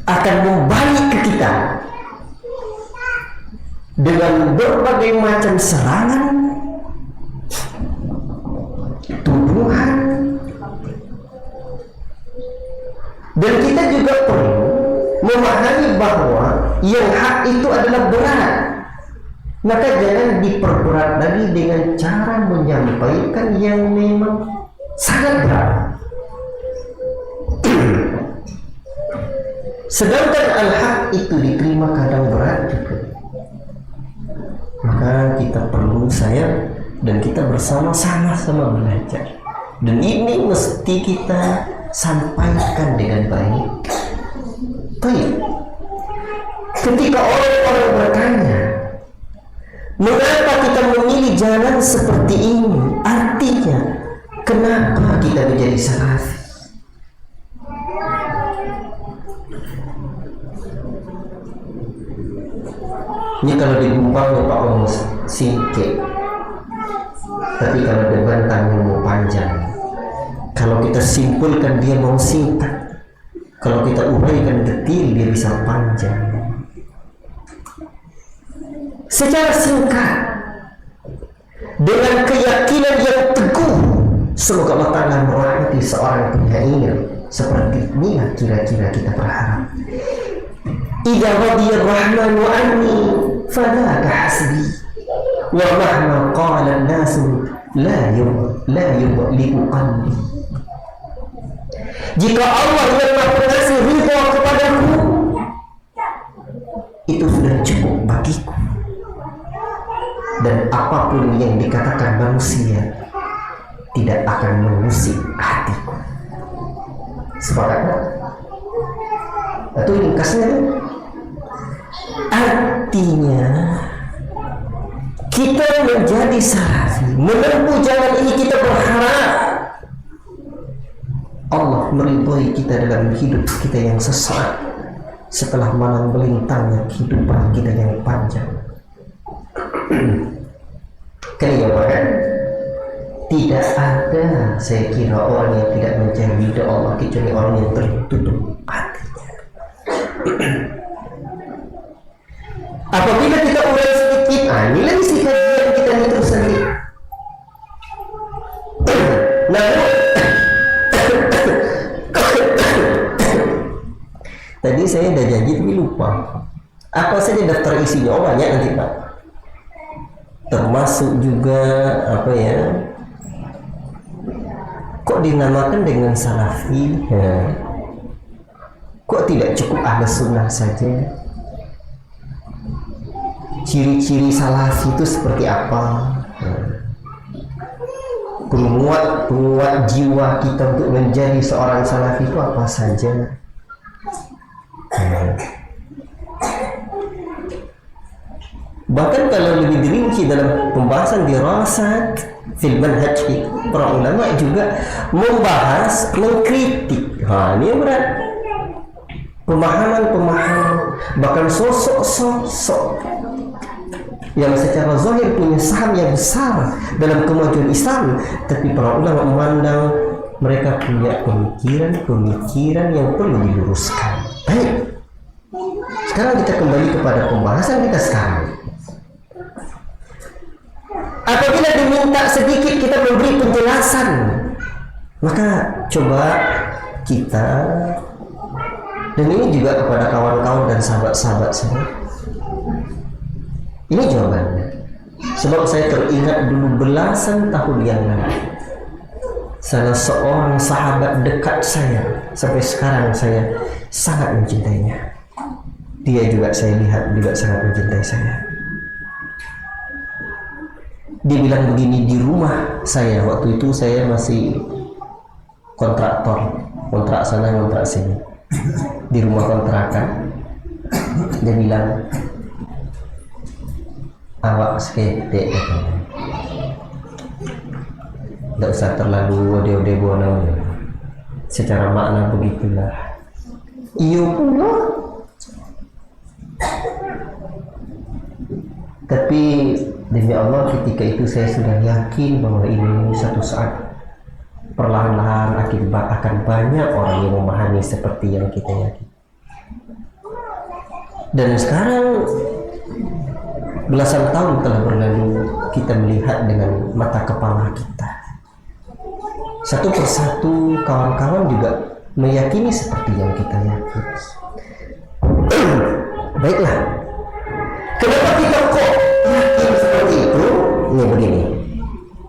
[SPEAKER 1] akan membalik ke kita dengan berbagai macam serangan, tuduhan, dan kita juga perlu memahami bahwa yang hak itu adalah berat. Maka jangan diperberat lagi dengan cara menyampaikan yang memang sangat berat. Sedangkan al-haq itu diterima kadang berat juga. Maka kita perlu sayang dan kita bersama-sama belajar. Dan ini mesti kita sampaikan dengan baik. Baik. Ketika orang-orang bertanya, mengapa kita memilih jalan seperti ini? Artinya, kenapa kita menjadi salafi? Ini kalau digumpal Pak Om singkit, tapi kalau dibantang mau panjang. Kalau kita simpulkan dia mau singkat, kalau kita uraikan detil dia bisa panjang. Secara singkat, dengan keyakinan yang teguh, semoga Allah Ta'ala merahmati seorang penyair. Seperti inilah kira-kira kita berharap. Idza radiyar rahmanu anni fadaka hasbi wa mahma qala an-nasu la yughliqu qalbi. Jika Allah yang Maha Pengasih ridha kepadaku, itu sudah cukup bagiku. dan apapun yang dikatakan manusia tidak akan mengusik hatiku. Sepakat? Atau ringkasnya, artinya kita menjadi salafi, menempuh jalan ini, kita berharap Allah meridhoi kita dalam hidup kita yang sesaat setelah malang melintangnya kehidupan kita yang panjang. Kenapa kan? Tidak ada, saya kira, orang yang tidak mencari ridha Allah kecuali orang yang tertutup hatinya. Apabila kita urai sedikit, ini lagi sih kajian kita ini terus lagi. Namun tadi saya udah janji tapi lupa. Apa saja daftar isinya? Oh banyak nanti Pak. Termasuk juga apa ya? Kok dinamakan dengan salafi? Ya. Kok tidak cukup ahli sunnah saja? Ciri-ciri salafi itu seperti apa? Penguat jiwa kita untuk menjadi seorang salafi itu apa saja? Bahkan kalau lebih dirinci dalam pembahasan dirasat fil manhaj, para ulama juga membahas, mengkritik. Ini yang berat. Pemahaman, bahkan sosok yang secara zahir punya saham yang besar dalam kemajuan Islam, tapi para ulama memandang mereka punya pemikiran yang perlu diluruskan. Baik, sekarang kita kembali kepada pembahasan kita sekarang. Apabila diminta sedikit kita memberi penjelasan, maka coba kita, dan ini juga kepada kawan-kawan dan sahabat-sahabat saya, ini jawabannya. Sebab saya teringat dulu belasan tahun yang lalu, salah seorang sahabat dekat saya, sampai sekarang saya sangat mencintainya. Dia juga saya lihat juga sangat mencintai saya. Dia bilang begini, di rumah saya, waktu itu saya masih kontraktor, kontrak sana kontrak sini, di rumah kontrakan. Dia bilang, awak sekete, tidak usah terlalu ode-ode secara makna begitulah. Iyo pula. Tapi demi Allah ketika itu saya sudah yakin bahwa ini satu saat perlahan-lahan akan banyak orang yang memahami seperti yang kita yakini. Dan sekarang belasan tahun telah berlalu, kita melihat dengan mata kepala kita. Satu persatu kawan-kawan juga meyakini seperti yang kita yakini. Baiklah, kenapa kita kok yakin seperti itu? Ini begini.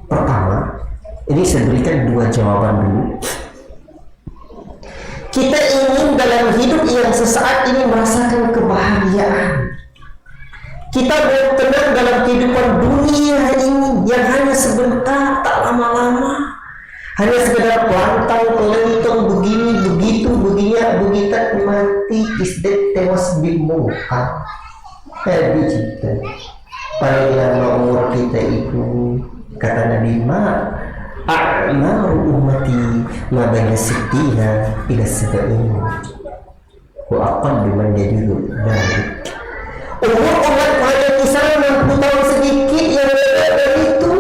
[SPEAKER 1] Pertama, ini saya berikan dua jawaban dulu. Kita ingin dalam hidup yang sesaat ini merasakan kebahagiaan. Kita mau tenang dalam kehidupan dunia ini yang hanya sebentar, tak lama-lama. Hanya sekedar pelantang, pelentong, begini, begitu, begitu, mati, isdet, tewas, bimuka. Jadi cinta. Paling lama umur kita itu, kata Nabi a'maru ummati ma baina sittina ila sab'in. Wa aqallu man yajidu dzalik. Umur umat hanya kisaran 60 tahun sedikit yang ada itu,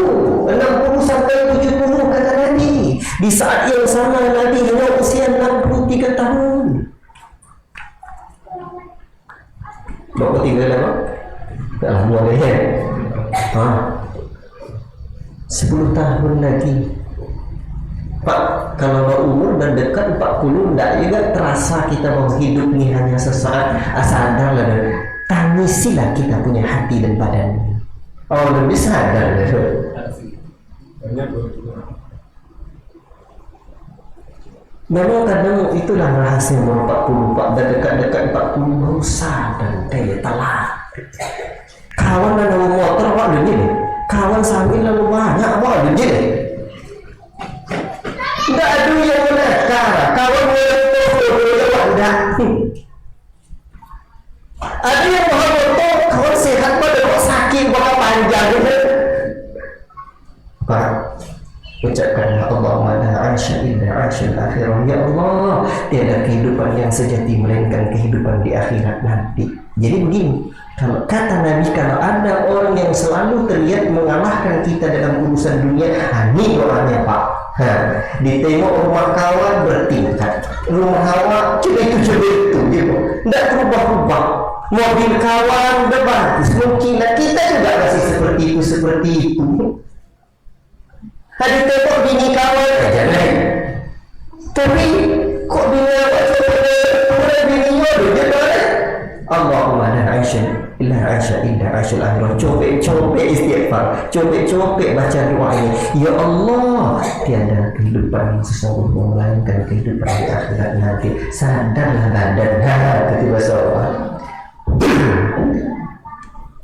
[SPEAKER 1] 60 sampai 70 kata Nabi. Di saat yang sama Nabi hanya usia 63 tahun. Bapak tinggal apa? Alhamdulillah. 10 tahun lagi. Pak, kalau umur dan dekat 40 enggak juga terasa kita mau hidup ini hanya sesaat. Sadarlah dan tangisilah kita punya hati dan badan. Oh, lebih sadar. Memang kadang itulah rahasia umur 40 Pak, dan dekat-dekat 40 baru sadar kayak telat. Kawan dan motor Pak begini. Kawan sambil lalu banyak mau ada je. Enggak ada yang menakar. Kawan boleh enggak. Ada yang maha betul, kawan sehat pada sakit bakal panjang. Pak, ucapkanlah Allahumma la aisha illa aishal akhirah. Ya Allah, tiada kehidupan yang sejati melainkan kehidupan di akhirat nanti. Jadi begini, kalau kata Nabi, kalau ada orang yang selalu terlihat mengalahkan kita dalam urusan dunia, ini doanya Pak. Ditengok rumah kawan bertingkat, rumah kawan cuma itu gitu, tidak berubah-ubah. Mobil kawan berbagus, mungkin kita juga masih seperti itu. Ada tengok bini kawan aja naik. Tapi kok bini awak sebenarnya bini awak dia boleh. Allahumma la aisha illa aishal akhirah. Copek istighfar, copek baca doa ini. Ya Allah, tiada kehidupan yang sesungguhnya melainkan kehidupan di akhirat nanti. Sadarlah badan ketika sholat.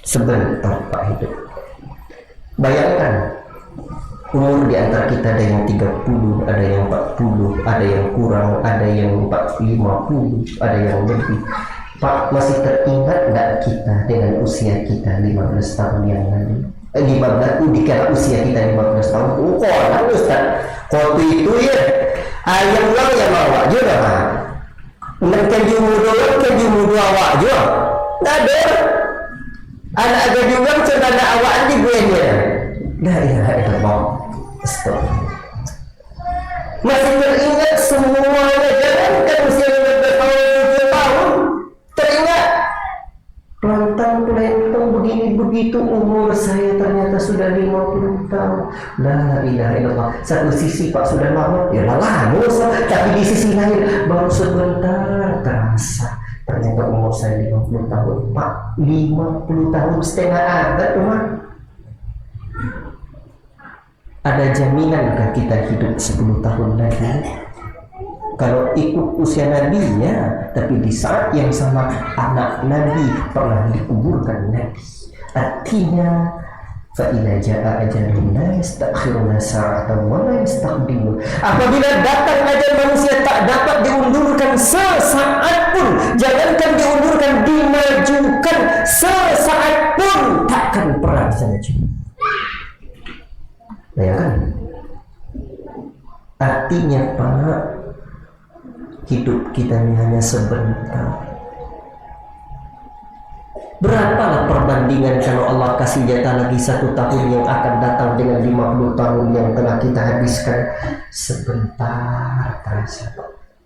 [SPEAKER 1] Sebentar Pak hidup. Bayangkan umur di antara kita ada yang 30, ada yang 40, ada yang kurang, ada yang 50, ada yang lebih. Pak, masih teringat enggak kita dengan usia kita 15 tahun yang lalu? 15 dikira usia kita 15 tahun. Kok Ustaz? Waktu itu ya ayam lang yang bawa juga Pak. Mereka jumudu awak juga. Enggak ada. Anak ada juga macam anak awak di buahnya. La ilaha illallah. Astagfirullah. Masih teringat semuanya, jangankan usia 15 tahun, 7 tahun. Teringat pelantang begini begitu umur saya ternyata sudah 50 tahun. La ilaha illallah. Satu sisi Pak sudah lama, ya lama, tapi di sisi lain baru sebentar terasa. Ternyata umur saya 50 tahun Pak, 50 tahun setengah abad Pak. Ada jaminan kita hidup 10 tahun lagi? Kalau ikut usia Nabi ya, tapi di saat yang sama anak Nabi pernah dikuburkan Nabi. Artinya فَإِذَا جَاءَ أَجَلُهُمْ لَا يَسْتَأْخِرُونَ سَاعَةً وَلَا يَسْتَقْدِمُونَ. Apabila datang ajal manusia tak dapat diundurkan sesaat pun, jangankan diundurkan, dimajukan sesaat pun takkan pernah bisa maju. Bayangkan. Artinya Pak, hidup kita ini hanya sebentar. Berapalah perbandingan kalau Allah kasih jatah lagi 1 tahun yang akan datang dengan 50 tahun yang telah kita habiskan? Sebentar terasa.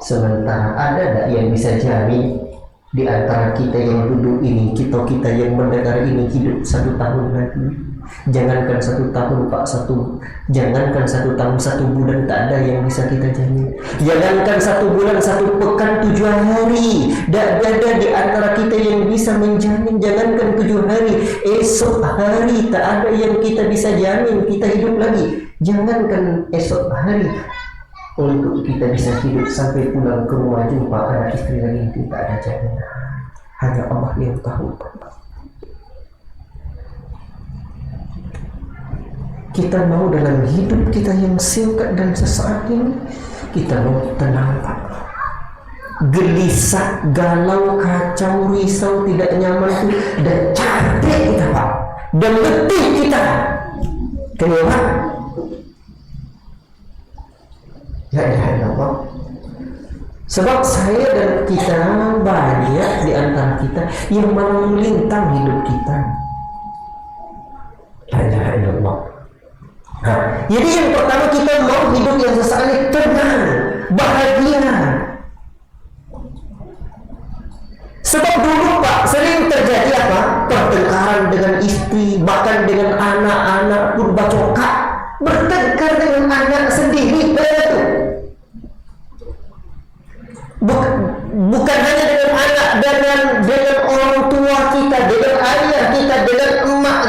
[SPEAKER 1] Sementara ada tak yang bisa jamin di antara kita yang duduk ini, kita yang mendengar ini hidup 1 tahun lagi? Jangankan 1 tahun Pak, jangankan 1 tahun, 1 bulan tak ada yang bisa kita jamin. Jangankan 1 bulan, 1 pekan, 7 hari, tak ada di antara kita yang bisa menjamin. Jangankan 7 hari, esok hari tak ada yang kita bisa jamin kita hidup lagi. Jangankan esok hari, untuk kita bisa hidup sampai pulang ke rumah jumpa anak istri lagi, itu tak ada jaminan. Hanya Allah yang tahu. Kita mau dalam hidup kita yang singkat dan sesaat ini, kita mau tenang Pak. Gelisah, galau, kacau, risau, tidak nyaman itu, dan capek kita Pak, dan letih kita. Kenapa? Ya Allah. Sebab saya dan kita banyak di antara kita yang malah melintang hidup kita. La ilaha illallah. Jadi yang pertama kita mau hidup yang sesaat ini tenang, bahagia. Sebab dulu Pak sering terjadi apa? Pertengkaran dengan istri, bahkan dengan anak-anak pun bacokak. Bertengkar dengan anak sendiri itu. Bukan hanya dengan anak, dengan orang tua kita, dengan ayah kita, dengan emak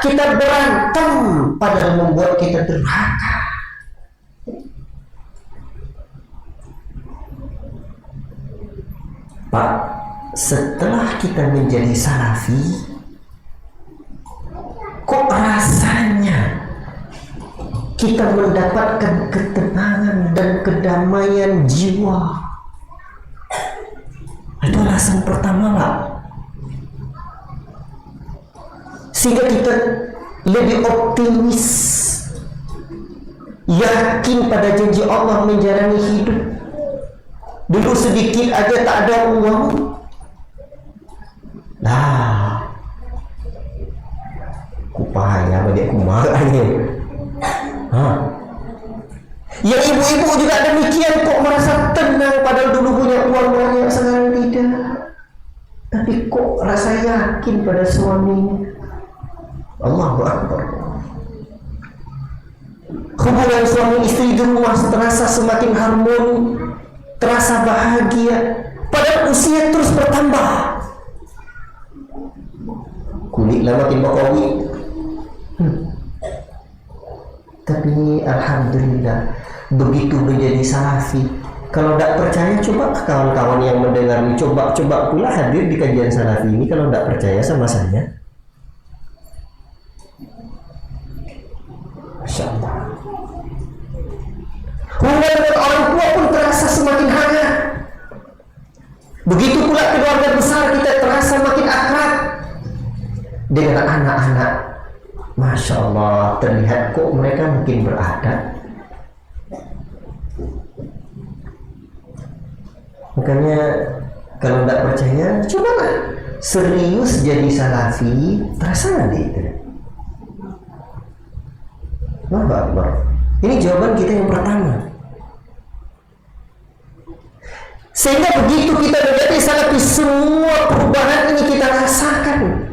[SPEAKER 1] kita berantem, padahal membuat kita durhaka. Pak, setelah kita menjadi salafi, kok rasanya kita mendapatkan ketenangan dan kedamaian jiwa. Itu alasan pertama lah. Sehingga kita lebih optimis, yakin pada janji Allah menjalani hidup. Dulu sedikit aja tak ada uang, lah kupaya bagi kumaranya. Yang ibu-ibu juga demikian kok, merasa tenang padahal dulu punya uang banyak, sekarang tidak. Tapi kok rasa yakin pada suaminya. Allahu Akbar. Hubungan suami istri di rumah terasa semakin harmoni, terasa bahagia, padahal usia terus bertambah. Kulitlah makin bakawi. Tapi alhamdulillah, begitu menjadi salafi. Kalau tidak percaya, coba kawan-kawan yang mendengar ini, coba pula hadir di kajian salafi ini. Kalau tidak percaya sama saya, Masya Allah, hubungan dengan orang tua pun terasa semakin hangat. Begitu pula keluarga besar kita terasa makin akrab. Dengan anak-anak, Masya Allah, terlihat kok mereka makin beradab. Makanya kalau tidak percaya, cobalah serius jadi salafi, terasa nanti itu. Allahu Akbar. Ini jawaban kita yang pertama. Sehingga begitu kita menjadi salafi, semua perubahan ini kita rasakan,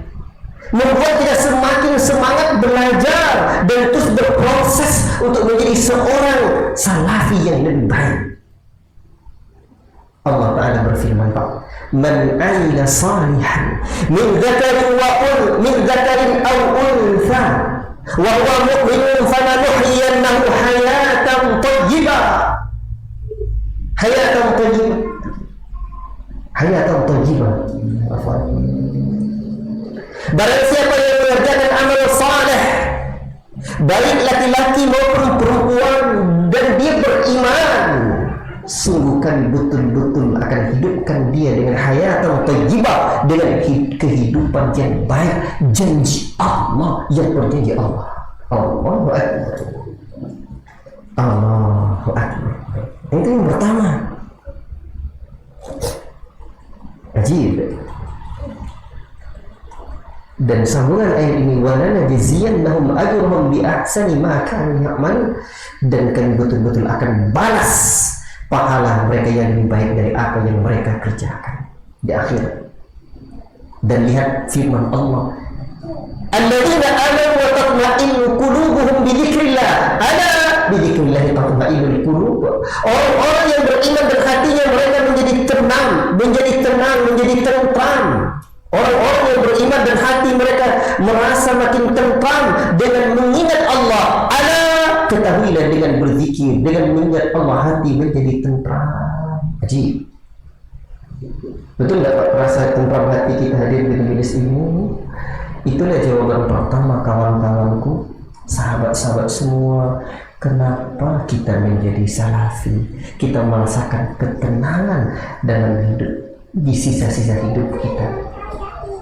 [SPEAKER 1] membuat kita semakin semangat belajar dan terus berproses untuk menjadi seorang salafi yang lebih baik. Allah Ta'ala berfirman, "Man 'amila salihan min dzakarin aw untha wa huwa mu'minun falanuhyiyannahu hayatan thayyibah." Hayatan thayyibah. Barang siapa yang mengerjakan amal saleh, baik laki-laki maupun perempuan, dan dia beriman, sungguh kami betul-betul akan hidupkan dia dengan hayatan thayyibah, dengan kehidupan yang baik. Janji Allah, yang berjanji Allah. Allahu Akbar. Allahu Akbar. Itu yang pertama. Ajib. Dan sambungan ayat ini, wala najziyannahum ajrahum bi ahsani ma kanu ya'malun, dan kami betul-betul akan balas pahala mereka yang lebih baik dari apa yang mereka kerjakan di akhirat. Dan lihat firman Allah, alladzina amanu wa tatma'innu qulubuhum bi dzikrillah, ala bi dzikrillah tatma'innul qulub. Orang-orang yang beriman dan hatinya mereka menjadi tenang, menjadi tentram. Orang-orang yang beriman dan hati mereka merasa makin tentram dengan mengingat Allah. Ala, ketahuilah, dengan berzikir, dengan mengingat Allah, hati menjadi tentram. Ajib. Betul dapat rasa tentram hati kita hadir di majelis ini? Itulah jawaban pertama, kawan-kawanku, sahabat-sahabat semua. Kenapa kita menjadi salafi? Kita merasakan ketenangan dalam hidup, di sisa-sisa hidup kita.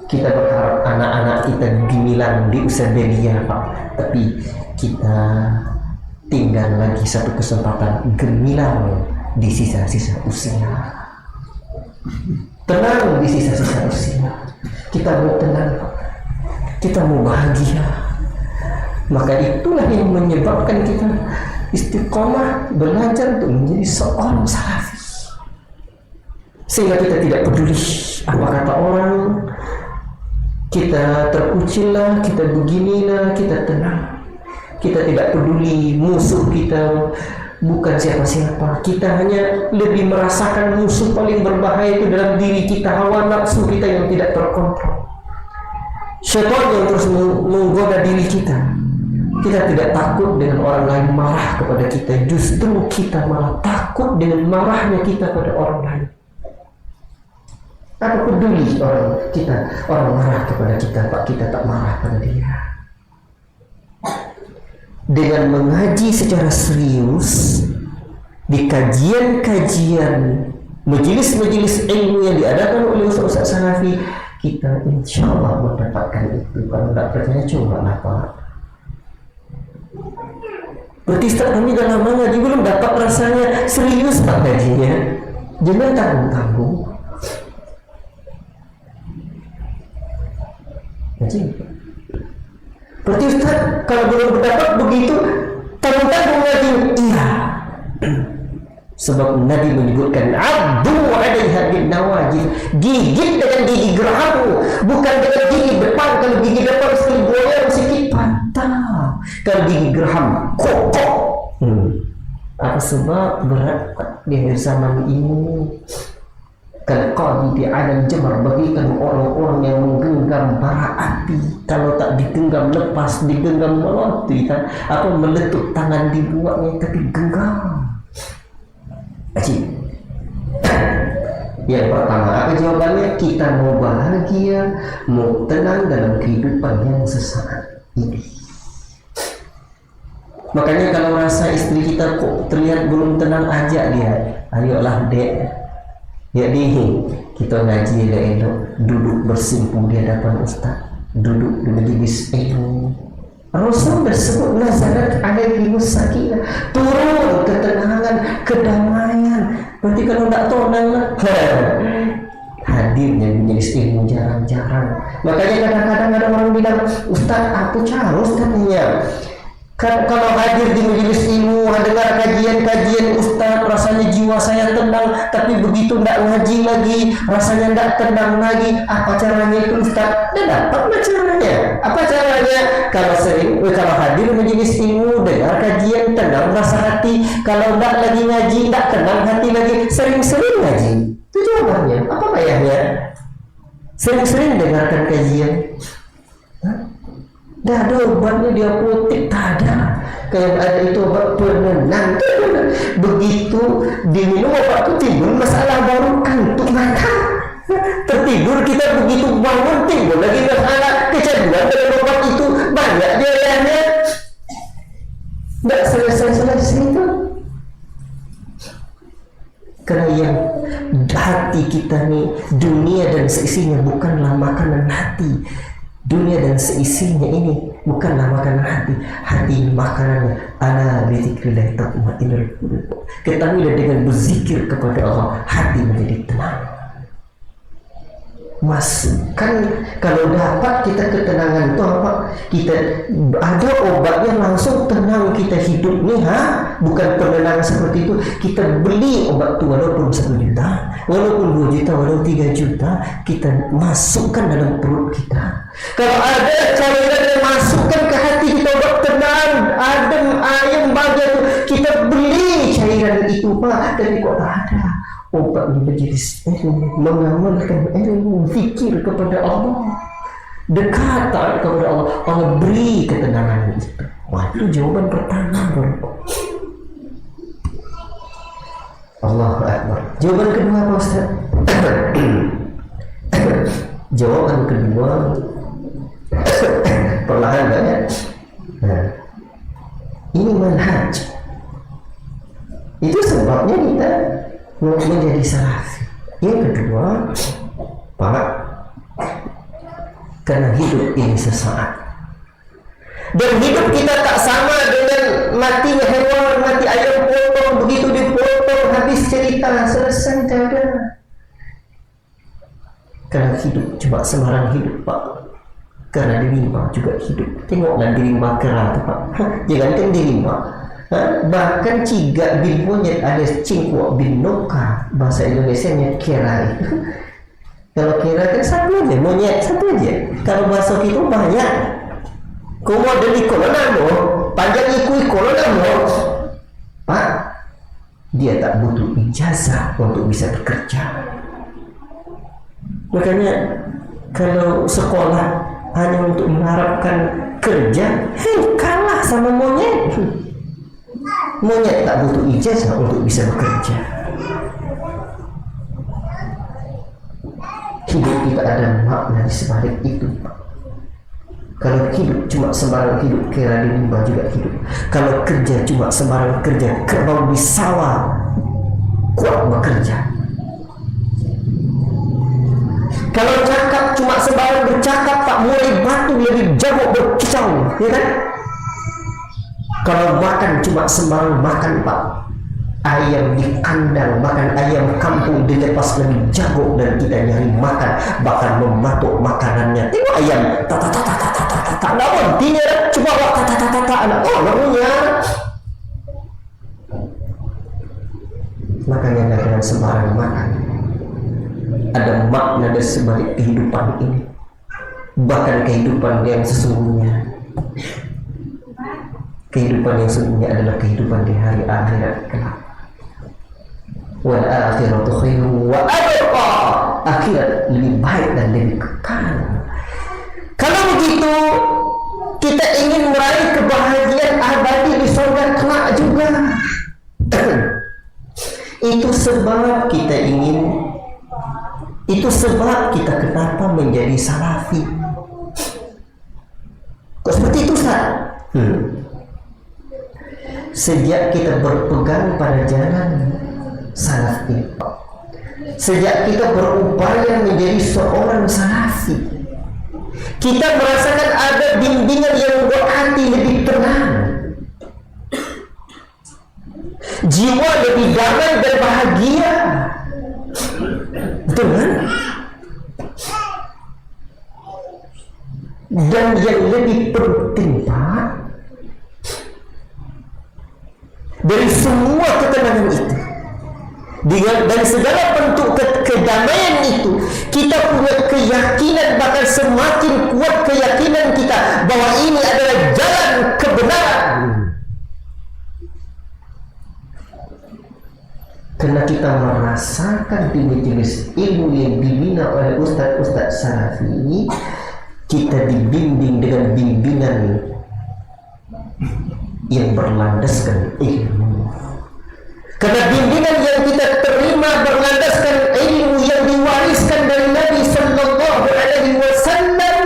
[SPEAKER 1] Kita berharap anak-anak kita gemilang di usia belia, Pak. Tapi kita tinggal lagi satu kesempatan gemilang di sisa-sisa usia. Tenang di sisa-sisa usia. Kita mau tenang, Pak. Kita mau bahagia. Maka itulah yang menyebabkan kita istiqomah belajar untuk menjadi seorang salafi. Sehingga kita tidak peduli apa kata orang, kita terkucillah, kita beginilah, kita tenang. Kita tidak peduli musuh kita bukan siapa-siapa. Kita hanya lebih merasakan musuh paling berbahaya itu dalam diri kita, hawa nafsu kita yang tidak terkontrol, syaitan yang terus menggoda diri kita. Kita tidak takut dengan orang lain marah kepada kita, justru kita malah takut dengan marahnya kita pada orang lain. Apa peduli orang marah kepada kita, Pak, kita tak marah pada dia. dengan mengaji secara serius di kajian-kajian majelis-majelis ilmu yang diadakan oleh Ustaz Salafi, kita insya Allah mendapatkan itu. Kalau tidak percaya, cobalah Pak. Berarti Ustaz kami dalam mengaji belum dapat rasanya serius Pak kajinya. Jangan tanggung-tanggung. Berarti Ustaz kalau belum dapat begitu tanggung-tanggung lagi. Iya. Sebab Nabi menyebutkan abdu alaiha bin nawajid, gigit dengan gigi gerahmu, bukan dengan gigi depan. Kalau gigi depan sekali goyang sedikit patah, kalau gigi geraham kokoh. Apa sebab berat di zaman ini? Kalau di alam Jemar, bagikan orang-orang yang menggenggam bara api, kalau tak digenggam lepas, digenggam meloti, kan? Apa meletup tangan dibuatnya, tapi genggam. Aji. Yang pertama, apa jawabannya? Kita mau bahagia, mau tenang dalam kehidupan yang sesaat ini. Makanya kalau rasa istri kita kok terlihat belum tenang, ajak dia, ayolah dek, jadi kita ngaji elok, duduk bersimpuh di hadapan Ustaz, duduk di majelis ilmu. Rasul bersebut nazarat alaihi sakinah, turun ketenangan, kedamaian. Berarti kalau tak tenang, hadirnya majelis ilmu jarang-jarang. Makanya kadang-kadang ada orang bilang, Ustaz aku carus katanya. Kalau hadir di majelis ilmu, dengar kajian-kajian Ustaz, rasanya jiwa saya tenang. Tapi begitu tidak ngaji lagi, rasanya tidak tenang lagi. Apa caranya itu Ustaz? Dan dapat caranya. Apa caranya? Kalau hadir majelis ilmu, dengar kajian, tenang rasa hati. Kalau tidak lagi ngaji, tidak tenang hati lagi, sering-sering ngaji. Itu jawabannya. Apa payahnya? Sering-sering dengarkan kajian. Dah ada obatnya, dia putih, tak ada. Kayak ada itu obat penenang, begitu diminum obat itu timbul masalah baru, kantuk mata, tertidur kita, begitu bangun timbul lagi masalah kecanduan dengan obat itu, banyak biayanya, tidak selesai-selesai itu. Karena yang hati kita nih, dunia dan seisinya bukanlah makanan hati. Dunia dan seisinya ini bukanlah makanan hati. Hati ini makanannya. Ala bizikrillah tatma'innul qulub. Ketahuilah dengan berzikir kepada Allah, hati menjadi tenang. Mas, kan kalau dapat kita ketenangan itu apa? Kita ada obatnya langsung tenang kita hidup nih, bukan penenang seperti itu. Kita beli obat itu walaupun 1 juta, walaupun 2 juta, walaupun 3 juta, kita masukkan dalam perut kita. Kalau ada cairan yang masukkan ke hati kita, obat tenang, adem, ayam, bahagia itu, kita beli cairan itu Pak, tapi kok tak ada. Obat di majelis ilmu, mengamalkan ilmu, zikir kepada Allah, dekat kepada Allah, Allah beri ketenangan itu. Wah, itu jawaban pertama, bro. Allahu Akbar. Jawaban kedua apa Ustaz? Jawaban kedua perlahan ya. Ini manhaj. Itu sebabnya kita menjadi salafi. Yang kedua, Pak, karena hidup ini sesaat, dan hidup kita tak sama dengan matinya hewan, mati ayam potong, begitu dipotong habis cerita, selesai, tidak ada. Karena hidup cuma sembarang hidup Pak. Karena di rimba juga hidup. Tengoklah di rimba kera tu Pak. Jangankan di rimba, bahkan cigak bin monyet alias cingkuak bin noka, bahasa Indonesia-nya kera itu. Kalau kera kan satu aja, monyet satu aja. Kalau bahasa kita banyak. Komo dari kolonamo, panjang ikui kolonamo, Pak, dia tak butuh ijazah untuk bisa bekerja. Makanya kalau sekolah hanya untuk mengharapkan kerja, kalah sama monyet. Monyet tak butuh ijazah untuk bisa bekerja. Hidup kita ada makna di sebalik itu, Pak. Kalau hidup cuma sembarang hidup, kira di limbah juga hidup. Kalau kerja cuma sembarang kerja, kerbau di sawah kuat bekerja. Kalau cakap cuma sembarang bercakap, tak mulai batu lebih jago berkicau, ya kan? Kalau makan cuma sembarang makan, Pak. Ayam di kandang, makan ayam kampung dilepas lebih jago dan kita nyari makan, bahkan mematuk makanannya. Tengok ayam, tak namun dia cuma anak namanya. Makanya jangan sembarang makan. Ada makna dari sebalik kehidupan ini, bahkan kehidupan yang sesungguhnya. Kehidupan yang sesungguhnya adalah kehidupan di hari akhirat kelak. Wal akhiratu khairu wa abqa. Akhirat lebih baik dan lebih kekal. Kalau begitu, kita ingin meraih kebahagiaan abadi di surga kelak juga. Itu sebab kita ingin, itu sebab kita kenapa menjadi salafi. Kok seperti itu, Ustaz? Sejak kita berpegang pada jalan salafi, sejak kita berupaya menjadi seorang salafi, kita merasakan ada bimbingan yang berarti lebih tenang, jiwa lebih damai dan bahagia. Betul kan? Dan yang lebih penting, Pak, dari semua ketenangan itu, dari segala bentuk kedamaian itu, kita punya keyakinan, bahkan semakin kuat keyakinan kita bahwa ini adalah jalan kebenaran. Karena kita merasakan di majelis ilmu yang dibina oleh ustaz-ustaz salafi, kita dibimbing dengan bimbingan yang berlandaskan ilmu. Karena bimbingan yang kita terima berlandaskan ilmu yang diwariskan dari Nabi Sallallahu Alaihi Wasallam,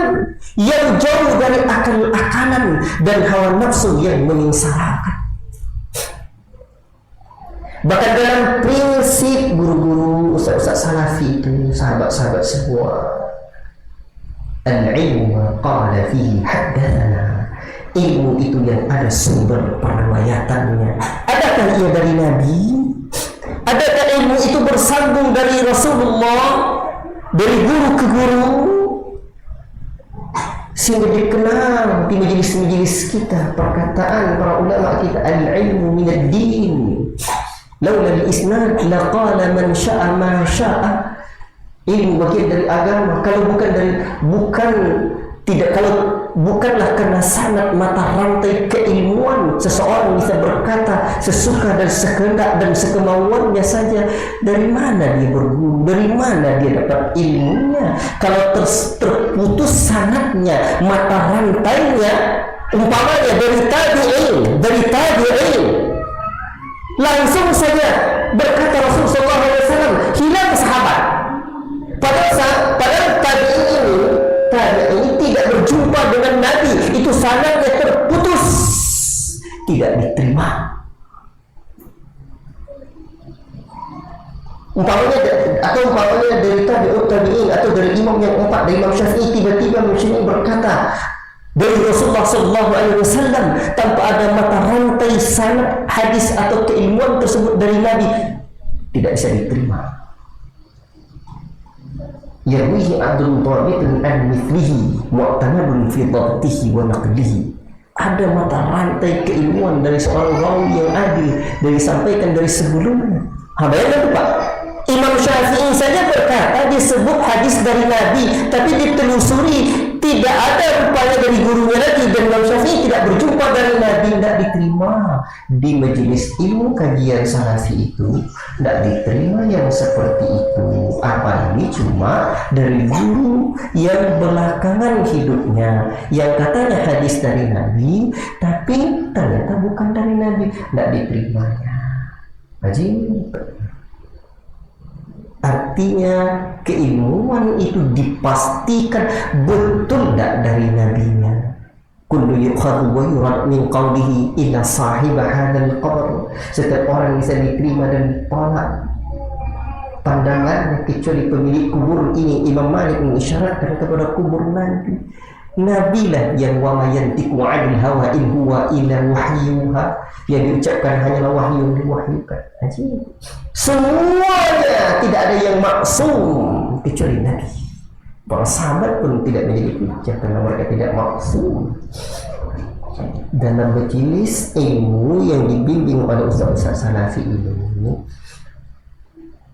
[SPEAKER 1] yang jauh dari akal-akalan dan hawa nafsu yang menyengsarakan. Bahkan dalam prinsip guru-guru ustaz-ustaz salafi itu, sahabat-sahabat semua, al-ilmu qala fihi haddatsana. Ilmu itu yang ada sumber periwayatannya. Adakah ia dari Nabi? Adakah ilmu itu bersambung dari Rasulullah, dari guru ke guru, sehingga dikenal di majelis-majelis kita perkataan para ulama kita, al-ilmu minad din laula al-isnad laqala man syaa ma syaa. Ilmu bagian dari agama. Kalau bukanlah karena sanad mata rantai keilmuan, seseorang bisa berkata sesuka dan sekehendak dan sekemauannya saja. Dari mana dia berguru? Dari mana dia dapat ilmunya? Kalau terputus sanadnya, mata rantainya, umpamanya dari tabi'in, langsung saja berkata Rasulullah SAW, hilang sahabat. Padahal tabi'in ini tidak berjumpa dengan Nabi, itu sanadnya terputus, tidak diterima. Umpamanya dari tabi'in atau dari imam yang empat, dari Imam Syafi'i, tiba-tiba Imam Syafi'i berkata dari Rasulullah Sallallahu Alaihi Wasallam tanpa ada mata rantai sanad hadis atau keilmuan tersebut dari Nabi, tidak bisa diterima. Yarwihi adlun dhabitun an mithlihi mu'tamadun fi dhabtihi wa naqlihi. Ada mata rantai keilmuan dari seorang rawi yang adil, dari sampaikan dari sebelumnya. Bayangkan itu, Pak, Imam Syafi'i saja berkata disebut hadis dari Nabi, tapi ditelusuri tidak ada rupanya dari gurunya lagi, dan Imam Syafi'i tidak berjumpa dari Nabi, tidak diterima. Di majelis ilmu kajian salafi itu tidak diterima yang seperti itu. Apa ini cuma dari guru yang belakangan hidupnya, yang katanya hadis dari Nabi, tapi ternyata bukan dari Nabi, tidak diterimanya. Ajib. Artinya keilmuan itu dipastikan betul tidak dari nabinya. kullu yukhadhu wa yurad min qawlihi illa sahiba hadzal qabr. Setiap orang bisa diterima dan ditolak pandangannya kecuali pemilik kubur ini. Imam Malik mengisyaratkan kepada kubur nanti. Nabi lah yang wa ma yantiqu 'anil hawa in huwa illa wahyuha, yang diucapkan hanyalah wahyu yang diwahyukan. Semuanya tidak ada yang maksum kecuali Nabi. Para sahabat pun tidak menjadi hujah karena mereka tidak maksum. Dalam majelis ilmu yang dibimbing oleh ustaz-ustaz salafi ini,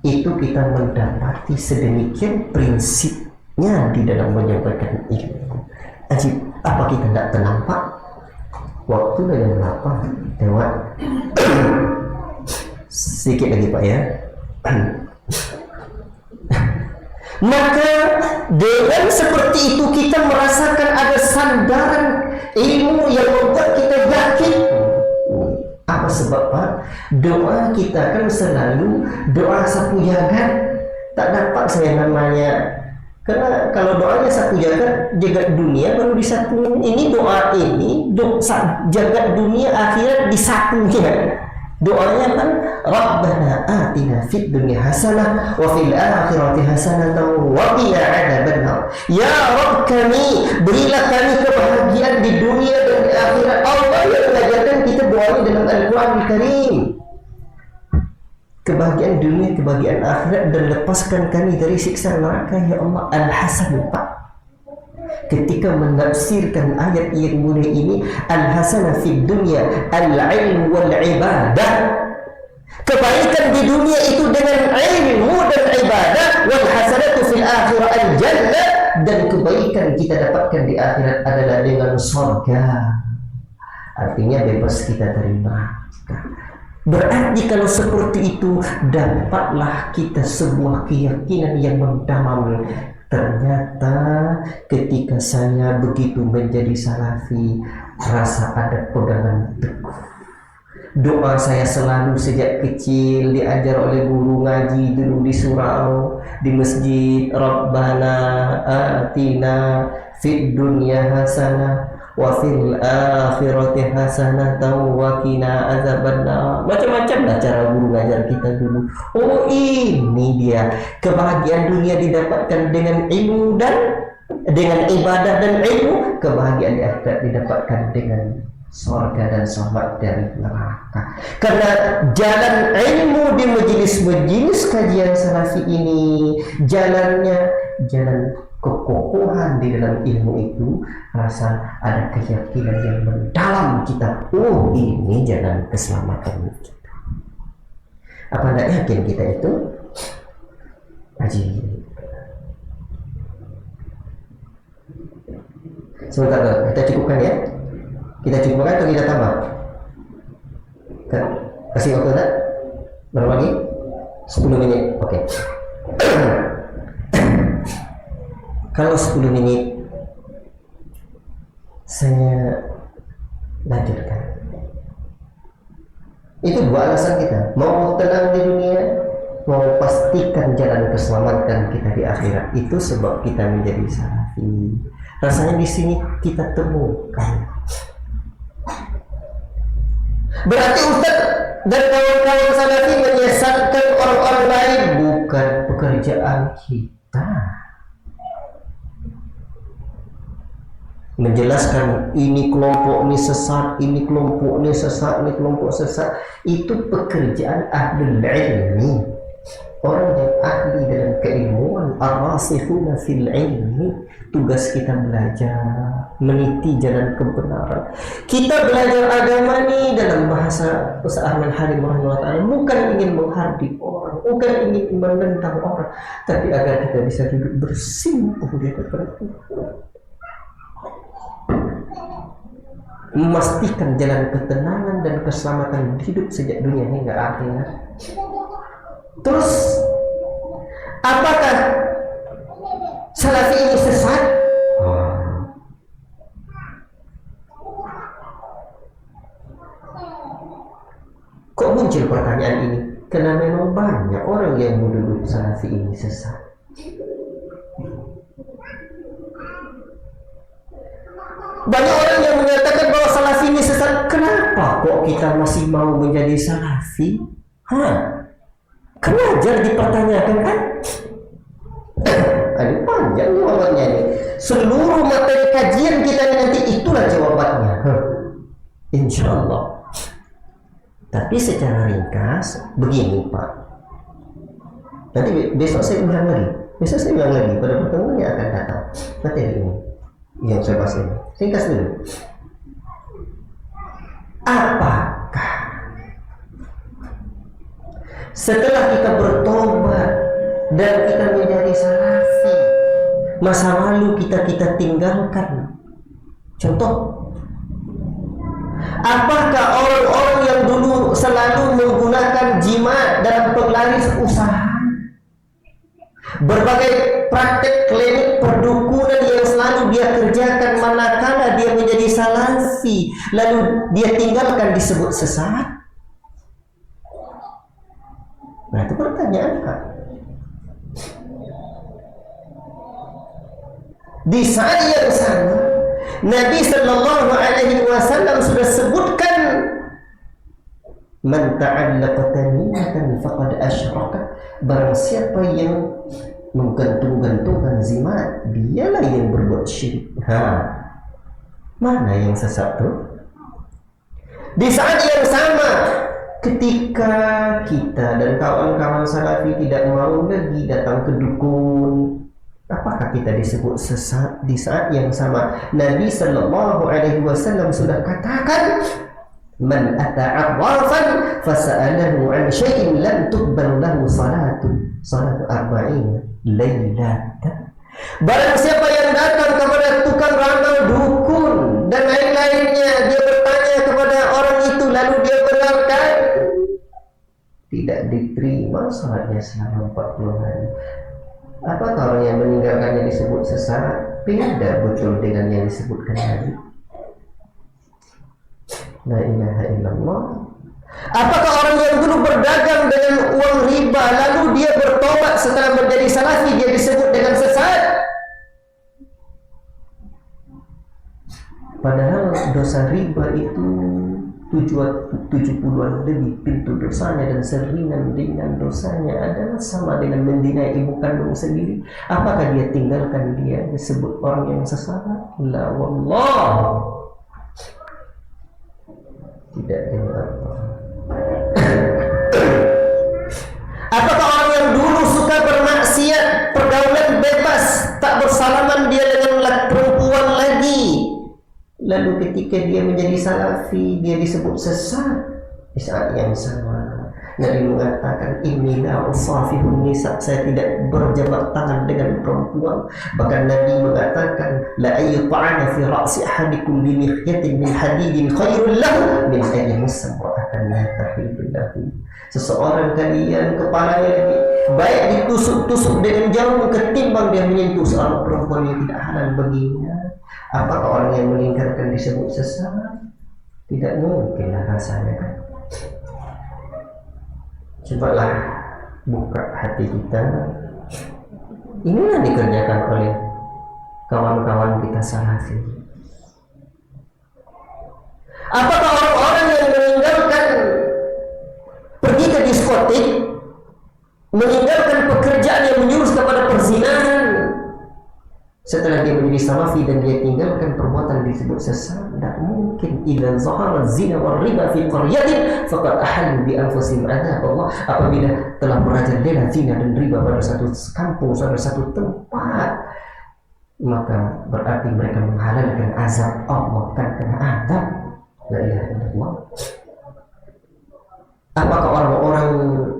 [SPEAKER 1] itu kita mendapati sedemikian prinsipnya di dalam menyampaikan ilmu. Ajib, apa kita tidak tenang Pak? Waktu dah jam 8 lewat. Sedikit lagi Pak ya. Maka dengan seperti itu kita merasakan ada sandaran ilmu yang membuat kita yakin. Apa sebab Pak? Doa kita kan selalu doa sapu jagat. Tak dapat saya namanya. Karena kalau doanya sapu jagat dunia baru disapu. Ini doa ini jagat dunia akhirat disapunya. Doanya kan Rabbana atina fid dunya hasanah wa fil akhirati hasanah wa qina adzabannar. Ya Rabb kami, berilah kami kebahagiaan di dunia dan di akhirat. Allah yang mengajarkan kita doanya dalam Al-Qur'an Al-Karim. Kebahagiaan dunia, kebahagiaan akhirat, dan lepaskan kami dari siksa neraka ya Allah. Al-Hasan Pak. Ketika menafsirkan ayat yang mulia ini, al-hasanah fid dunya al-ilm wal ibadah, kebaikan di dunia itu dengan ilmu dan ibadah, wal hasanatu fil akhirah al-jannah, dan kebaikan kita dapatkan di akhirat adalah dengan surga. Artinya bebas kita dari neraka. Berarti kalau seperti itu, dapatlah kita sebuah keyakinan yang mendalam. Ternyata ketika saya begitu menjadi salafi, rasa ada pegangan teguh. Doa saya selalu sejak kecil diajar oleh guru ngaji dulu di surau, di masjid. Rabbana atina fid dunya hasanah wa fil akhirati hasanah wa qina azabannar. Macam-macam lah cara guru ngajar kita dulu. Oh, ini dia kebahagiaan dunia didapatkan dengan ilmu dan dengan ibadah dan ilmu. Kebahagiaan di akhirat didapatkan dengan surga dan selamat dari neraka. Karena jalan ilmu di majelis-majelis kajian salafi ini, jalannya jalan kekokohan di dalam ilmu itu, rasa ada keyakinan yang mendalam kita. Oh, ini jalan keselamatan kita. Apa tidak yakin kita itu? Haji. Sebentar, kita cukupkan ya. Kita cukupkan atau kita tambah? Kasih waktu tak? Berapa lagi? 10 menit. Oke. Kalau 10 menit saya lanjutkan. Itu dua alasan kita. Mau tenang di dunia, mau pastikan jalan keselamatan kita di akhirat. Itu sebab kita menjadi salafi. Rasanya di sini kita temukan. Berarti Ustaz dan kawan-kawan salafi menyesatkan orang-orang lain, bukan pekerjaan kita. Menjelaskan ini kelompok ini sesat, ini kelompok ini sesat, ini kelompok sesat, itu pekerjaan ahli ilmi, orang yang ahli dalam keilmuan, ar-rasikhuna fil ilmi. Tugas kita belajar, meniti jalan kebenaran. Kita belajar agama ini dalam bahasa Ustaz Ahmad Halim rahimahullah ta'ala, bukan ingin menghardik orang, bukan ingin menentang orang, tapi agar kita bisa duduk bersimpuh di hadapan Tuhan, memastikan jalan ketenangan dan keselamatan hidup sejak dunia hingga akhirat. Terus, apakah salafi ini sesat? Kok muncul pertanyaan ini? Karena memang banyak orang yang menuduh salafi ini sesat. Banyak orang yang salafi ini sesat, kenapa kok kita masih mau menjadi salafi? Kan wajar dipertanyakan kan? Ini panjang jawabannya ini. Seluruh materi kajian kita nanti itulah jawabannya. Insya Allah. Tapi secara ringkas begini Pak. Nanti besok saya ulang lagi. Pada pertemuan yang akan datang materi ini yang saya bahas ini. Ringkas dulu. Apakah setelah kita bertobat dan kita menjadi salafi, masa lalu kita tinggalkan? Contoh, apakah orang-orang yang dulu selalu menggunakan jimat dalam penglaris usaha, berbagai praktek klinik perdukunan yang selalu dia kerjakan manakala dia menjadi salafi, lalu dia tinggalkan, disebut sesat? Nah, itu pertanyaan Pak. Di saat yang sama Nabi Sallallahu Alaihi Wasallam sudah sebutkan, man ta'allaqa tamimatan faqad asyraka. Barang siapa yang menggantung-gantungkan zimat, dialah yang berbuat syirik. Mana yang sesat tuh? Di saat yang sama, ketika kita dan kawan-kawan salafi tidak mau lagi datang ke dukun, apakah kita disebut sesat? Di saat yang sama Nabi Sallallahu Alaihi Wasallam sudah katakan, man ata'arrafan fasa'alahu an syai'in lam tuqbal lahu salatu arba'in lailatan. Barang siapa yang datang kepada tukang ramal, dukun dan lain-lainnya, dia bertanya kepada orang itu lalu dia benarkan, tidak diterima salatnya selama 40 hari. Apakah orang yang meninggalkannya disebut sesat? Beda betul dengan yang disebutkan tadi. La ilaha illallah. Apakah orang yang dulu berdagang dengan uang riba lalu dia bertobat setelah menjadi salafi, dia disebut dengan sesat? Padahal dosa riba itu 70-an lebih pintu dosanya, dan seringan dengan dosanya adalah sama dengan mendinai ibu kandung sendiri. Apakah dia tinggalkan, dia disebut orang yang sesat? La wallah, tidak dengan Allah. Apakah orang yang dulu suka bermaksiat, pergaulan bebas, tak bersalaman dia dengan perempuan lagi, lalu ketika dia menjadi salafi, dia disebut sesat? Di saat yang sama Nabi mengatakan, inilah usafihun nisa, saya tidak berjabat tangan dengan perempuan. Bahkan Nabi mengatakan, la ayyuta'ana fi ra'si ahadikum bi mikhyatin min hadidin khairul lahu min ayyamussa ra'atan la tahillu lahu. Seseorang kalian kepalanya lebih baik ditusuk-tusuk dengan jarum ketimbang dia menyentuh seorang perempuan yang tidak halal baginya. Apakah orang yang meninggalkan disebut sesat? Tidak mungkinlah rasanya kan. Cobalah buka hati kita. Inilah dikerjakan oleh kawan-kawan kita salafi. Apakah orang-orang yang meninggalkan pergi ke diskotik, meninggalkan pekerjaan yang menjurus kepada perzinahan, setelah dia menjadi salafi dan dia tinggalkan perbuatan disebut sesat? Tidak mungkin. Idza zahara zina wal riba fi qaryatin faqad ahallu bi anfusihim adzab Allah. Apabila telah merajalela zina dan riba pada satu kampung, pada satu tempat, maka berarti mereka menghalalkan azab Allah, kan kena azab. La ilaha illallah. Apakah orang-orang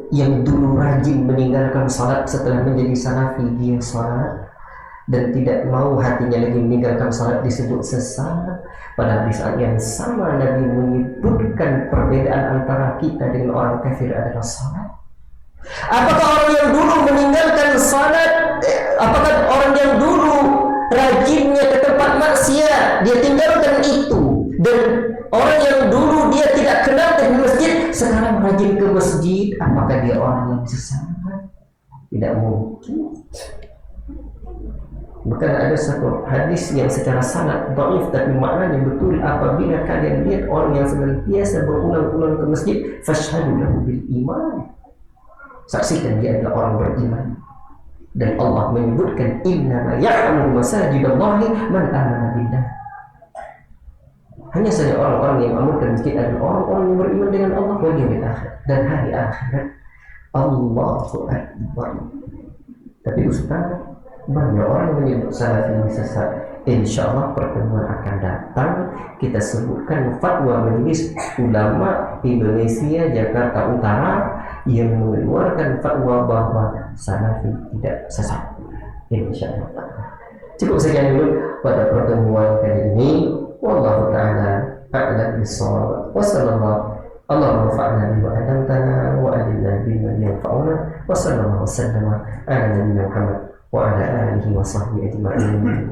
[SPEAKER 1] yang dulu rajin meninggalkan salat setelah menjadi salafi, dia salat dan tidak mau hatinya lagi meninggalkan salat, disebut sesat? Padahal di saat yang sama Nabi menyebutkan perbedaan antara kita dengan orang kafir adalah salat. Apakah orang yang dulu meninggalkan salat, apakah orang yang dulu rajinnya ke tempat maksiat, dia tinggalkan itu, dan orang yang dulu dia tidak kenal dengan masjid sekarang rajin ke masjid, apakah dia orang yang sesat? Tidak mungkin. Bahkan ada satu hadis yang secara sangat dhaif tapi maknanya betul, apabila kalian lihat orang yang senantiasa berulang-ulang ke masjid, fashhadu lahu bil iman, saksikan dia adalah orang beriman. Dan Allah menyebutkan innama ya'muru masajidallahi man amana billah. Hanya saja orang-orang yang amalkan masjid adalah orang-orang yang beriman dengan Allah wal yaumil akhir dan hari akhirat. Allahu akbar. Tapi Ustaz, banyak orang yang menyebut salafi ini sesat. InsyaAllah pertemuan akan datang kita sebutkan fatwa majelis ulama Indonesia Jakarta Utara yang mengeluarkan fatwa bahwa salafi tidak sesat. InsyaAllah. Cukup sekian dulu pada pertemuan kali ini. Wallahu ta'ala a'lam bis-shawab. Wassallallahu Allahumma fa'alna bima 'allamtana wa 'allimna bima yanfa'una wa sallallahu wa sallama ala nabiyyina Muhammad wa ala alihi wa sahbihi ajma'in.